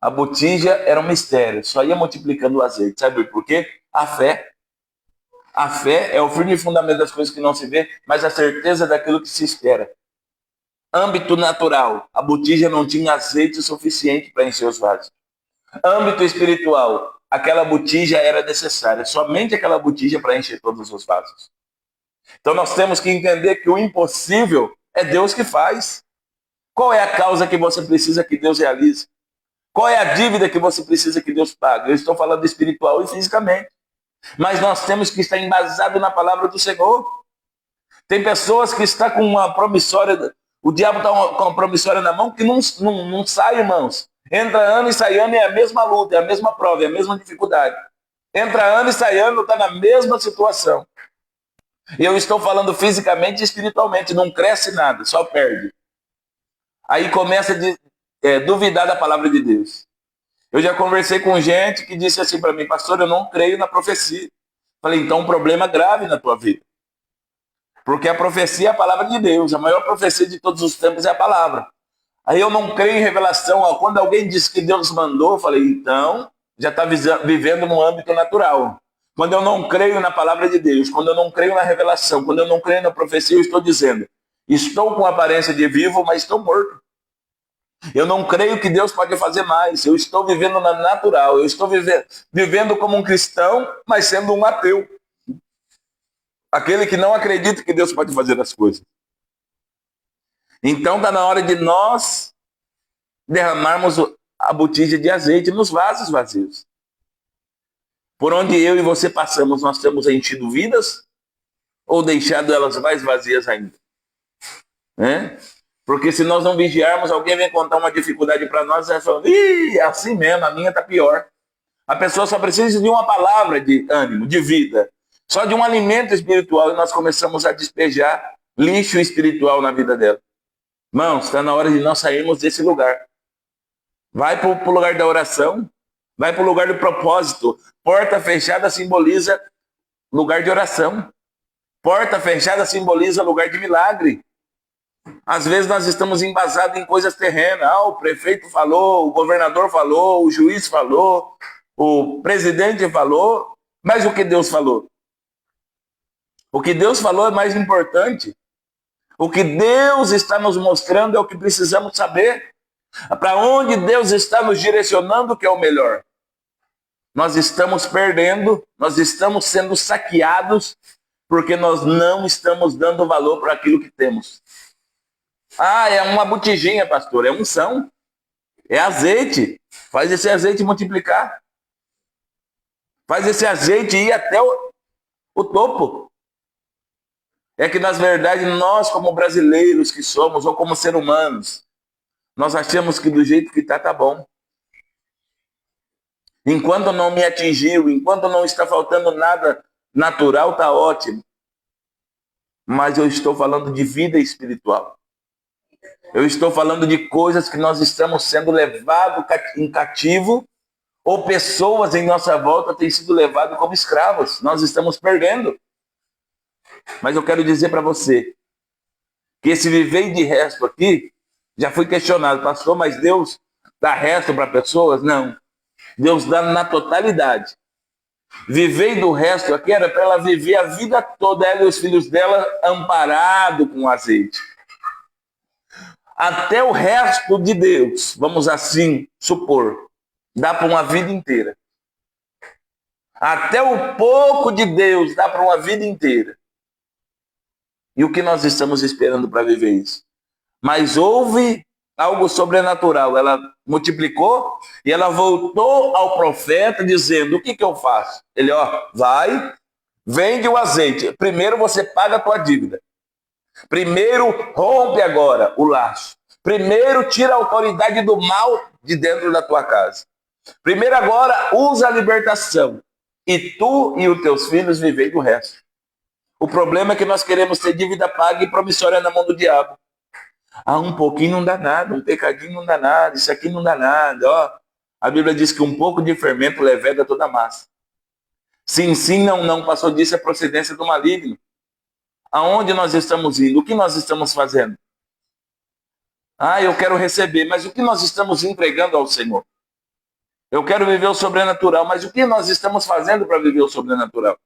a botija era um mistério, só ia multiplicando o azeite. Sabe por quê? A fé. A fé é o firme fundamento das coisas que não se vê, mas a certeza daquilo que se espera. Âmbito natural, a botija não tinha azeite suficiente para encher os vasos. Âmbito espiritual, aquela botija era necessária, somente aquela botija para encher todos os vasos. Então nós temos que entender que o impossível é Deus que faz. Qual é a causa que você precisa que Deus realize? Qual é a dívida que você precisa que Deus pague? Eu estou falando espiritual e fisicamente. Mas nós temos que estar embasados na palavra do Senhor. Tem pessoas que estão com uma promissória, o diabo está com uma promissória na mão que não sai, irmãos. Entra ano e sai ano, é a mesma luta, é a mesma prova, é a mesma dificuldade. Entra ano e sai ano, está na mesma situação. E eu estou falando fisicamente e espiritualmente, não cresce nada, só perde. Aí começa a duvidar da palavra de Deus. Eu já conversei com gente que disse assim para mim, pastor, eu não creio na profecia. Falei, então um problema grave na tua vida. Porque a profecia é a palavra de Deus. A maior profecia de todos os tempos é a palavra. Aí eu não creio em revelação. Quando alguém diz que Deus mandou, eu falei, então já está vivendo no âmbito natural. Quando eu não creio na palavra de Deus, quando eu não creio na revelação, quando eu não creio na profecia, eu estou dizendo, estou com aparência de vivo, mas estou morto. Eu não creio que Deus pode fazer mais. Eu estou vivendo na natural. Eu estou vivendo como um cristão, mas sendo um ateu. Aquele que não acredita que Deus pode fazer as coisas. Então está na hora de nós derramarmos a botija de azeite nos vasos vazios. Por onde eu e você passamos, nós temos enchido vidas ou deixado elas mais vazias ainda? Porque se nós não vigiarmos, alguém vem contar uma dificuldade para nós e nós falamos, ih, é assim mesmo, a minha está pior. A pessoa só precisa de uma palavra de ânimo, de vida. Só de um alimento espiritual e nós começamos a despejar lixo espiritual na vida dela. Irmãos, está na hora de nós sairmos desse lugar. Vai para o lugar da oração, vai para o lugar do propósito. Porta fechada simboliza lugar de oração. Porta fechada simboliza lugar de milagre. Às vezes nós estamos embasados em coisas terrenas. O prefeito falou, o governador falou, o juiz falou, o presidente falou, mas o que Deus falou? O que Deus falou é mais importante. O que Deus está nos mostrando é o que precisamos saber. Para onde Deus está nos direcionando, que é o melhor. Nós estamos perdendo, nós estamos sendo saqueados, porque nós não estamos dando valor para aquilo que temos. É uma botijinha, pastor, é unção, é azeite. Faz esse azeite multiplicar. Faz esse azeite ir até o topo. É que, na verdade, nós, como brasileiros que somos, ou como seres humanos, nós achamos que do jeito que está, tá bom. Enquanto não me atingiu, enquanto não está faltando nada natural, está ótimo. mas eu estou falando de vida espiritual. Eu estou falando de coisas que nós estamos sendo levados em cativo, ou pessoas em nossa volta têm sido levadas como escravos. Nós estamos perdendo. Mas eu quero dizer para você que esse viver de resto aqui já foi questionado. Pastor, mas Deus dá resto para pessoas? Não. Deus dá na totalidade. Viver do resto aqui era para ela viver a vida toda, ela e os filhos dela, amparado com azeite. Até o resto de Deus, vamos assim supor, dá para uma vida inteira. Até o pouco de Deus dá para uma vida inteira. E o que nós estamos esperando para viver isso? Mas houve algo sobrenatural. Ela multiplicou e ela voltou ao profeta dizendo, o que eu faço? Ele, vai, vende o azeite. Primeiro você paga a tua dívida. Primeiro rompe agora o laço. Primeiro tira a autoridade do mal de dentro da tua casa. Primeiro agora usa a libertação. E tu e os teus filhos vivem do resto. O problema é que nós queremos ter dívida paga e promissória na mão do diabo. Um pouquinho não dá nada, um pecadinho não dá nada, isso aqui não dá nada. A Bíblia diz que um pouco de fermento leveda toda a massa. Sim, sim, não, não, passou disso é procedência do maligno. Aonde nós estamos indo? O que nós estamos fazendo? Eu quero receber, mas o que nós estamos entregando ao Senhor? Eu quero viver o sobrenatural, mas o que nós estamos fazendo para viver o sobrenatural?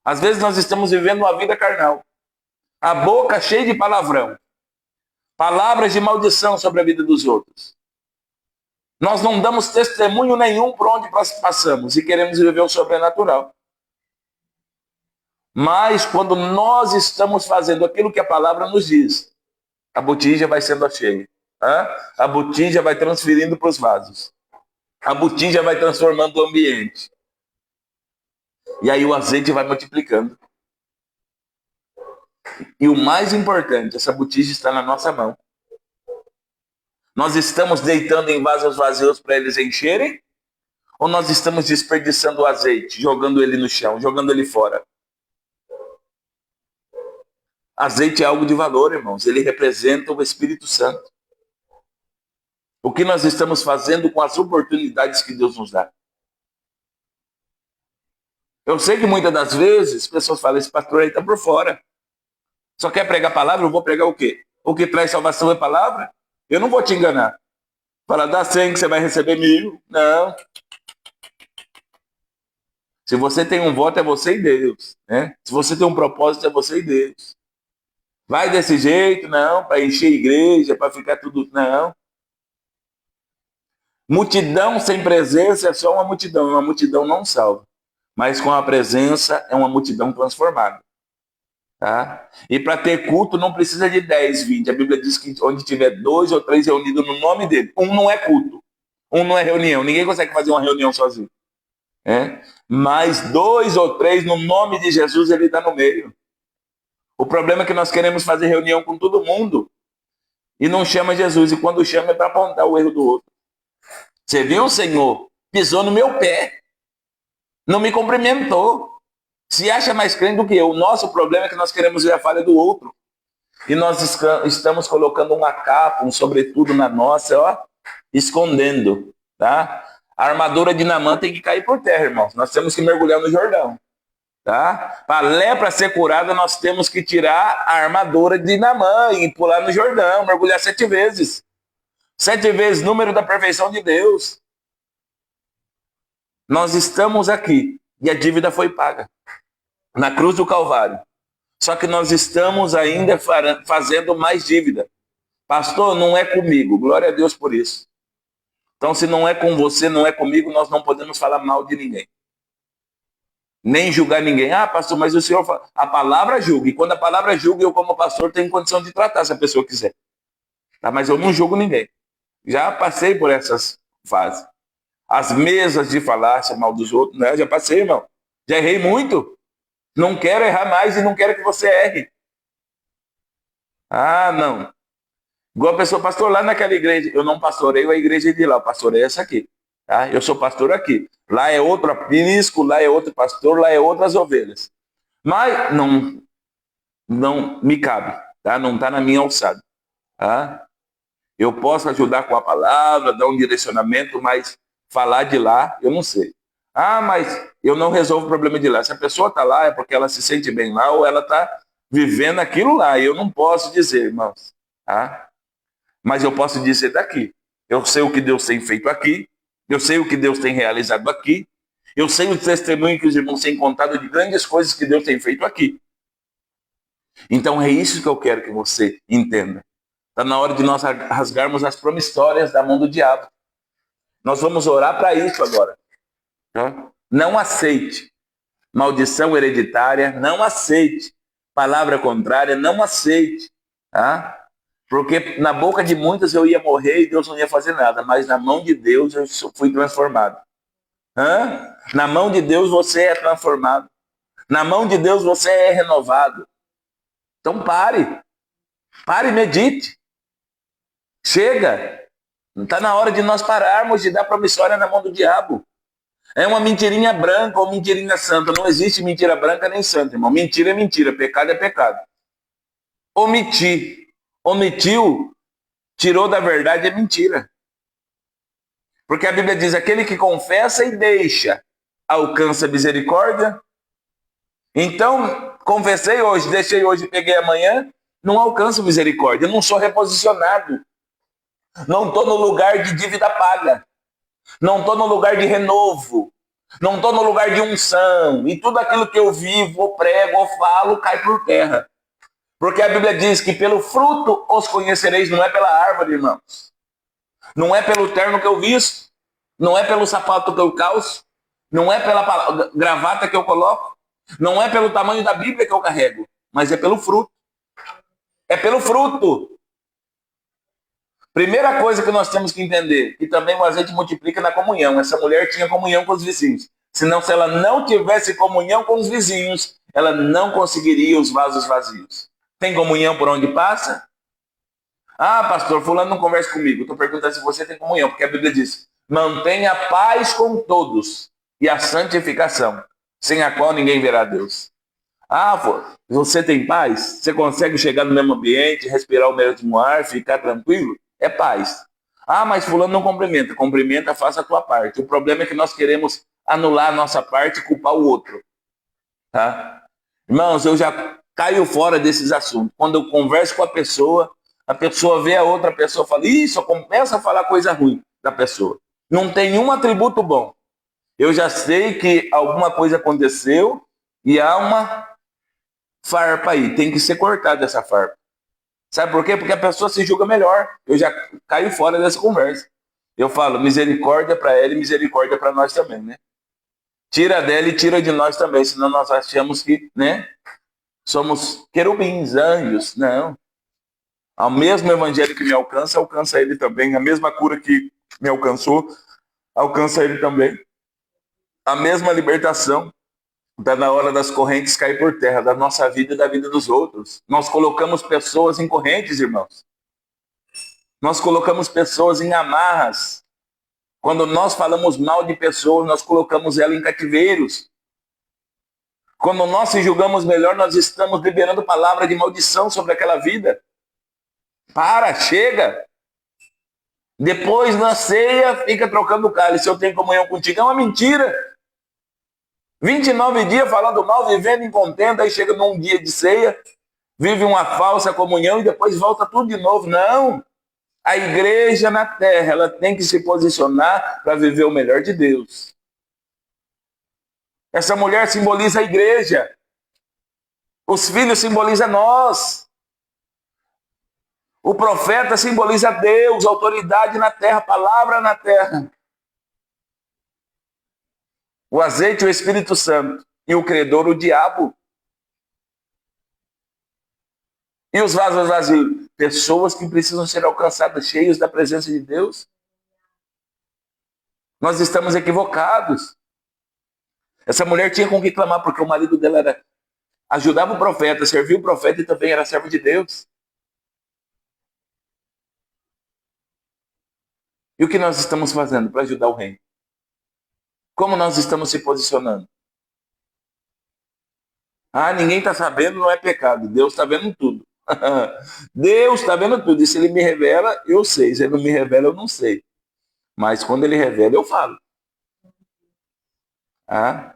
Às vezes nós estamos vivendo uma vida carnal. A boca cheia de palavrão. Palavras de maldição sobre a vida dos outros. Nós não damos testemunho nenhum por onde passamos e queremos viver o sobrenatural. Mas quando nós estamos fazendo aquilo que a palavra nos diz, a botija vai sendo cheia. A botija vai transferindo para os vasos. A botija vai transformando o ambiente. E aí o azeite vai multiplicando. E o mais importante, essa botija está na nossa mão. Nós estamos deitando em vasos vazios para eles encherem? Ou nós estamos desperdiçando o azeite, jogando ele no chão, jogando ele fora? Azeite é algo de valor, irmãos. Ele representa o Espírito Santo. O que nós estamos fazendo com as oportunidades que Deus nos dá? Eu sei que muitas das vezes as pessoas falam, esse pastor aí está por fora. Só quer pregar a palavra, eu vou pregar o quê? O que traz salvação é palavra? Eu não vou te enganar. Fala, dá 100 que você vai receber 1000. Não. Se você tem um voto, é você e Deus. Né? Se você tem um propósito, é você e Deus. Vai desse jeito, não, para encher a igreja, para ficar tudo... Não. Multidão sem presença é só uma multidão não salva. Mas com a presença é uma multidão transformada. Tá? E para ter culto não precisa de 10, 20. A Bíblia diz que onde tiver 2 ou 3 reunidos no nome dele, um não é culto, um não é reunião. Ninguém consegue fazer uma reunião sozinho. Mas 2 ou 3 no nome de Jesus, ele está no meio. O problema é que nós queremos fazer reunião com todo mundo e não chama Jesus. E quando chama é para apontar o erro do outro. Você viu, Senhor? Pisou no meu pé. Não me cumprimentou. Se acha mais crente do que eu. O nosso problema é que nós queremos ver a falha do outro. E nós estamos colocando uma capa, um sobretudo na nossa, escondendo. Tá? A armadura de Naamã tem que cair por terra, irmãos. Nós temos que mergulhar no Jordão. Tá? Para a lepra ser curada, nós temos que tirar a armadura de Naamã e pular no Jordão, mergulhar 7 vezes. 7 vezes número da perfeição de Deus. Nós estamos aqui e a dívida foi paga na cruz do Calvário. Só que nós estamos ainda fazendo mais dívida. Pastor, não é comigo. Glória a Deus por isso. Então, se não é com você, não é comigo, nós não podemos falar mal de ninguém. Nem julgar ninguém. Pastor, mas o senhor fala. A palavra julga. E quando a palavra julga, eu como pastor tenho condição de tratar se a pessoa quiser. Tá? Mas eu não julgo ninguém. Já passei por essas fases. As mesas de falácia mal dos outros, né? Já passei, irmão. Já errei muito. Não quero errar mais e não quero que você erre. Não. Igual a pessoa, pastor, lá naquela igreja. Eu não pastoreio a igreja de lá, eu pastorei essa aqui. Tá? Eu sou pastor aqui. Lá é outro aprisco, lá é outro pastor, lá é outras ovelhas. Mas não. não me cabe, tá? Não está na minha alçada, tá? Eu posso ajudar com a palavra, dar um direcionamento, mas falar de lá, eu não sei. Ah, mas eu não resolvo o problema de lá. Se a pessoa está lá, é porque ela se sente bem lá ou ela está vivendo aquilo lá. Eu não posso dizer, irmãos. Tá? Mas eu posso dizer daqui. Eu sei o que Deus tem feito aqui. Eu sei o que Deus tem realizado aqui. Eu sei o testemunho que os irmãos têm contado de grandes coisas que Deus tem feito aqui. Então é isso que eu quero que você entenda. Está na hora de nós rasgarmos as promissórias da mão do diabo. Nós vamos orar para isso agora. Tá? Não aceite maldição hereditária, não aceite palavra contrária, não aceite. Tá? Porque na boca de muitas eu ia morrer e Deus não ia fazer nada, mas na mão de Deus eu fui transformado. Na mão de Deus você é transformado. Na mão de Deus você é renovado. Então pare e medite. Chega. Não está na hora de nós pararmos de dar promissória na mão do diabo. É uma mentirinha branca ou mentirinha santa. Não existe mentira branca nem santa, irmão. Mentira é mentira, pecado é pecado. Omitiu, tirou da verdade é mentira. Porque a Bíblia diz, aquele que confessa e deixa, alcança misericórdia. Então, confessei hoje, deixei hoje, peguei amanhã, não alcanço misericórdia. Eu não sou reposicionado. Não estou no lugar de dívida paga. Não estou no lugar de renovo. Não estou no lugar de unção. E tudo aquilo que eu vivo, ou prego, ou falo, cai por terra. Porque a Bíblia diz que pelo fruto os conhecereis, não é pela árvore, irmãos. Não é pelo terno que eu visto. Não é pelo sapato que eu calço. Não é pela gravata que eu coloco. Não é pelo tamanho da Bíblia que eu carrego. Mas é pelo fruto. É pelo fruto. Primeira coisa que nós temos que entender, que também o azeite multiplica na comunhão. Essa mulher tinha comunhão com os vizinhos. Senão, se ela não tivesse comunhão com os vizinhos, ela não conseguiria os vasos vazios. Tem comunhão por onde passa? Ah, pastor, fulano não conversa comigo. Estou perguntando se você tem comunhão, porque a Bíblia diz, mantenha a paz com todos e a santificação, sem a qual ninguém verá Deus. Ah, você tem paz? Você consegue chegar no mesmo ambiente, respirar o mesmo ar, ficar tranquilo? É paz. Ah, mas fulano não cumprimenta. Cumprimenta, faça a tua parte. O problema é que nós queremos anular a nossa parte e culpar o outro. Tá? Irmãos, eu já caio fora desses assuntos. Quando eu converso com a pessoa vê a outra pessoa e fala, só começa a falar coisa ruim da pessoa. Não tem nenhum atributo bom. Eu já sei que alguma coisa aconteceu e há uma farpa aí. Tem que ser cortada essa farpa. Sabe por quê? Porque a pessoa se julga melhor. Eu já caio fora dessa conversa. Eu falo, misericórdia para ela e misericórdia para nós também, né? Tira dela e tira de nós também, senão nós achamos que, né? Somos querubins, anjos. Não. O mesmo evangelho que me alcança, alcança ele também. A mesma cura que me alcançou, alcança ele também. A mesma libertação. Está na hora das correntes cair por terra, da nossa vida e da vida dos outros. Nós colocamos pessoas em correntes, irmãos. Nós colocamos pessoas em amarras. Quando nós falamos mal de pessoas, nós colocamos ela em cativeiros. Quando nós se julgamos melhor, nós estamos liberando palavra de maldição sobre aquela vida. Chega! Depois, na ceia, fica trocando cálice. Se eu tenho comunhão contigo, é uma mentira. 29 dias falando mal, vivendo em contenda, aí chega num dia de ceia, vive uma falsa comunhão e depois volta tudo de novo. Não! A igreja na terra, ela tem que se posicionar para viver o melhor de Deus. Essa mulher simboliza a igreja. Os filhos simbolizam nós. O profeta simboliza Deus, autoridade na terra, palavra na terra. O azeite, o Espírito Santo. E o credor, o diabo. E os vasos vazios? Pessoas que precisam ser alcançadas, cheios da presença de Deus. Nós estamos equivocados. Essa mulher tinha com que clamar, porque o marido dela ajudava o profeta, servia o profeta e também era servo de Deus. E o que nós estamos fazendo para ajudar o reino? Como nós estamos se posicionando? Ah, ninguém está sabendo, não é pecado. Deus está vendo tudo. Deus está vendo tudo. E se ele me revela, eu sei. Se ele não me revela, eu não sei. Mas quando ele revela, eu falo. Ah,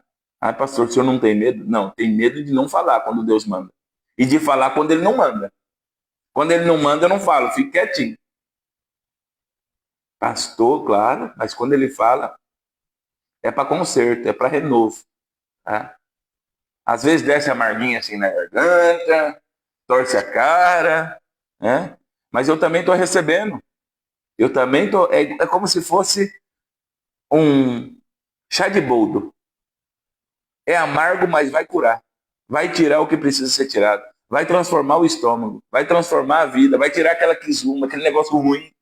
pastor, o senhor não tem medo? Não, tem medo de não falar quando Deus manda. E de falar quando ele não manda. Quando ele não manda, eu não falo, fico quietinho. Pastor, claro, mas quando ele fala, é para conserto, é para renovo. Tá? Às vezes desce a marguinha assim na garganta, torce a cara, né? Mas eu também estou recebendo. Eu também estou. É como se fosse um chá de boldo. É amargo, mas vai curar. Vai tirar o que precisa ser tirado. Vai transformar o estômago. Vai transformar a vida. Vai tirar aquela quisuma, aquele negócio ruim.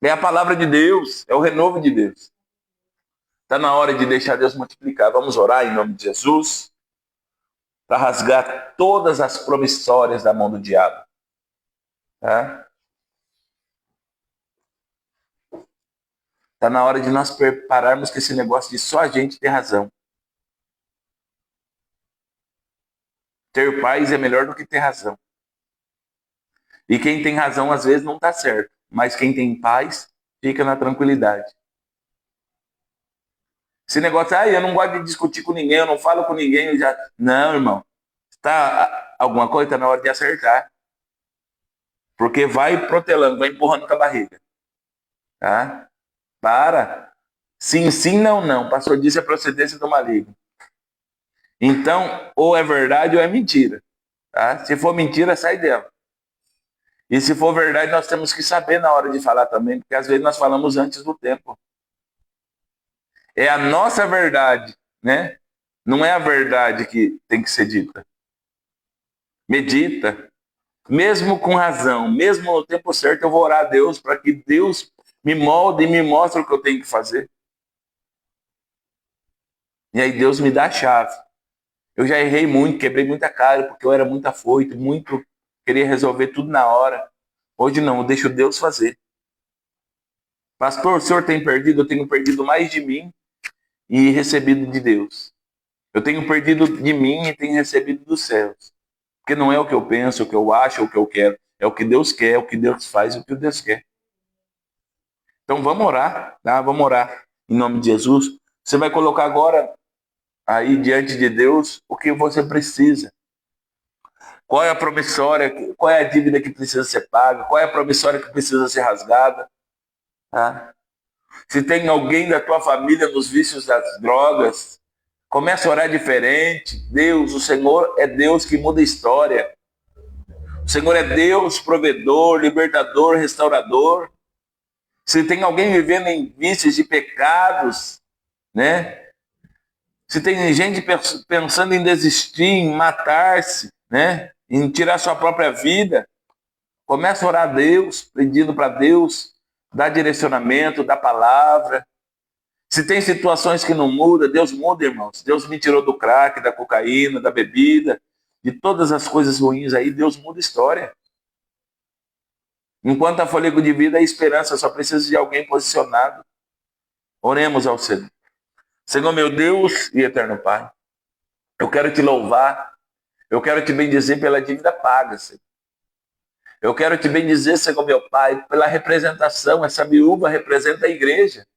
É a palavra de Deus. É o renovo de Deus. Está na hora de deixar Deus multiplicar. Vamos orar em nome de Jesus. Para rasgar todas as promissórias da mão do diabo. Tá? Está na hora de nós prepararmos com esse negócio de só a gente ter razão. Ter paz é melhor do que ter razão. E quem tem razão às vezes não está certo. Mas quem tem paz fica na tranquilidade. Esse negócio, eu não gosto de discutir com ninguém, eu não falo com ninguém, eu já... Não, irmão. Tá, alguma coisa está na hora de acertar. Porque vai protelando, vai empurrando com a barriga. Tá? Para. Sim, sim, não, não. O pastor disse a procedência do maligno. Então, ou é verdade ou é mentira. Tá? Se for mentira, sai dela. E se for verdade, nós temos que saber na hora de falar também, porque às vezes nós falamos antes do tempo. É a nossa verdade, né? Não é a verdade que tem que ser dita. Medita. Mesmo com razão, mesmo no tempo certo, eu vou orar a Deus para que Deus me molde e me mostre o que eu tenho que fazer. E aí Deus me dá a chave. Eu já errei muito, quebrei muita cara, porque eu era muito afoito, muito queria resolver tudo na hora. Hoje não, eu deixo Deus fazer. Pastor, o senhor tem perdido? Eu tenho perdido mais de mim e recebido de Deus. Eu tenho perdido de mim e tenho recebido dos céus. Porque não é o que eu penso, o que eu acho, o que eu quero. É o que Deus quer, o que Deus faz, o que Deus quer. Então vamos orar, tá? Vamos orar em nome de Jesus. Você vai colocar agora aí diante de Deus o que você precisa. Qual é a promissória, qual é a dívida que precisa ser paga, qual é a promissória que precisa ser rasgada. Tá? Se tem alguém da tua família nos vícios das drogas, comece a orar diferente. Deus, o Senhor é Deus que muda a história. O Senhor é Deus, provedor, libertador, restaurador. Se tem alguém vivendo em vícios de pecados, né? Se tem gente pensando em desistir, em matar-se, né? Em tirar sua própria vida, comece a orar a Deus, pedindo para Deus dar direcionamento, dar palavra. Se tem situações que não mudam, Deus muda, irmãos. Deus me tirou do crack, da cocaína, da bebida, de todas as coisas ruins aí, Deus muda a história. Enquanto há fôlego de vida, há esperança, só precisa de alguém posicionado. Oremos ao Senhor. Senhor, meu Deus e eterno Pai, eu quero te louvar, eu quero te bendizer pela dívida paga, Senhor. Eu quero te bendizer, Senhor, meu Pai, pela representação. Essa viúva representa a igreja.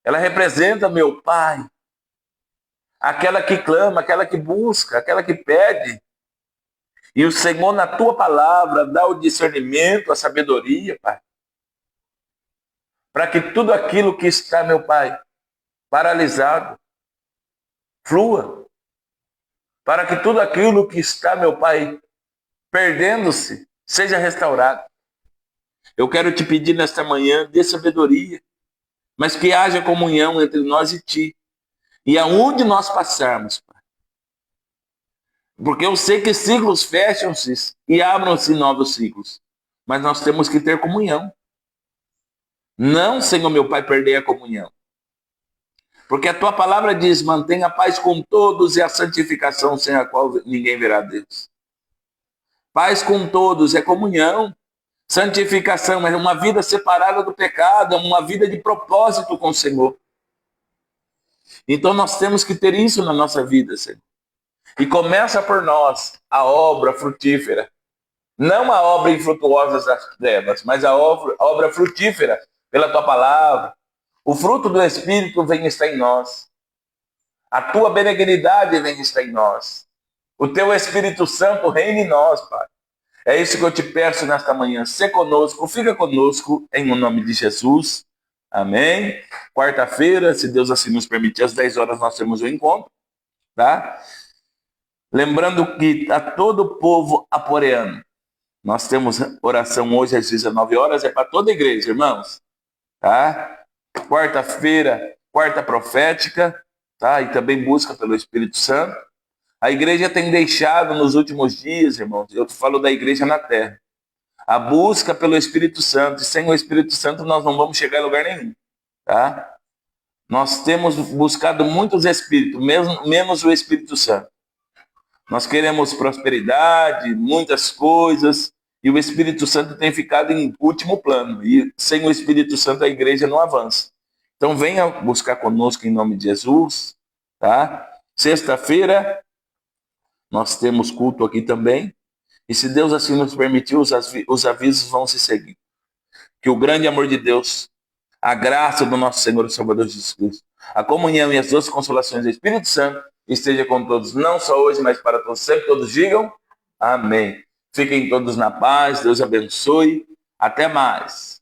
Ela representa, meu Pai, aquela que clama, aquela que busca, aquela que pede. E o Senhor, na tua palavra, dá o discernimento, a sabedoria, Pai. Para que tudo aquilo que está, meu Pai, paralisado, flua. Para que tudo aquilo que está, meu Pai, perdendo-se, seja restaurado. Eu quero te pedir nesta manhã, dê sabedoria, mas que haja comunhão entre nós e ti. E aonde nós passarmos, Pai. Porque eu sei que ciclos fecham-se e abram-se novos ciclos. Mas nós temos que ter comunhão. Não, Senhor meu Pai, perder a comunhão. Porque a tua palavra diz, mantenha a paz com todos e a santificação sem a qual ninguém verá Deus. Paz com todos é comunhão. Santificação é uma vida separada do pecado, é uma vida de propósito com o Senhor. Então nós temos que ter isso na nossa vida, Senhor. E começa por nós a obra frutífera. Não a obra infrutuosa das trevas, mas a obra frutífera pela tua palavra. O fruto do Espírito vem estar em nós. A tua benignidade vem estar em nós. O teu Espírito Santo reina em nós, Pai. É isso que eu te peço nesta manhã. Sê conosco, fica conosco, em o nome de Jesus. Amém. Quarta-feira, se Deus assim nos permitir, às 10 horas nós temos um encontro. Tá? Lembrando que a todo o povo aporeano, nós temos oração hoje às 19 horas, é para toda a igreja, irmãos. Tá? Quarta-feira, quarta profética, tá? E também busca pelo Espírito Santo. A igreja tem deixado nos últimos dias, irmãos, eu falo da igreja na terra, a busca pelo Espírito Santo. E sem o Espírito Santo nós não vamos chegar em lugar nenhum. Tá? Nós temos buscado muitos espíritos, menos o Espírito Santo. Nós queremos prosperidade, muitas coisas, e o Espírito Santo tem ficado em último plano. E sem o Espírito Santo a igreja não avança. Então venha buscar conosco em nome de Jesus. Tá? Sexta-feira nós temos culto aqui também. E se Deus assim nos permitir, os avisos vão se seguir. Que o grande amor de Deus, a graça do nosso Senhor e Salvador Jesus Cristo, a comunhão e as doces consolações do Espírito Santo esteja com todos, não só hoje, mas para todos sempre. Todos digam amém. Fiquem todos na paz, Deus abençoe. Até mais.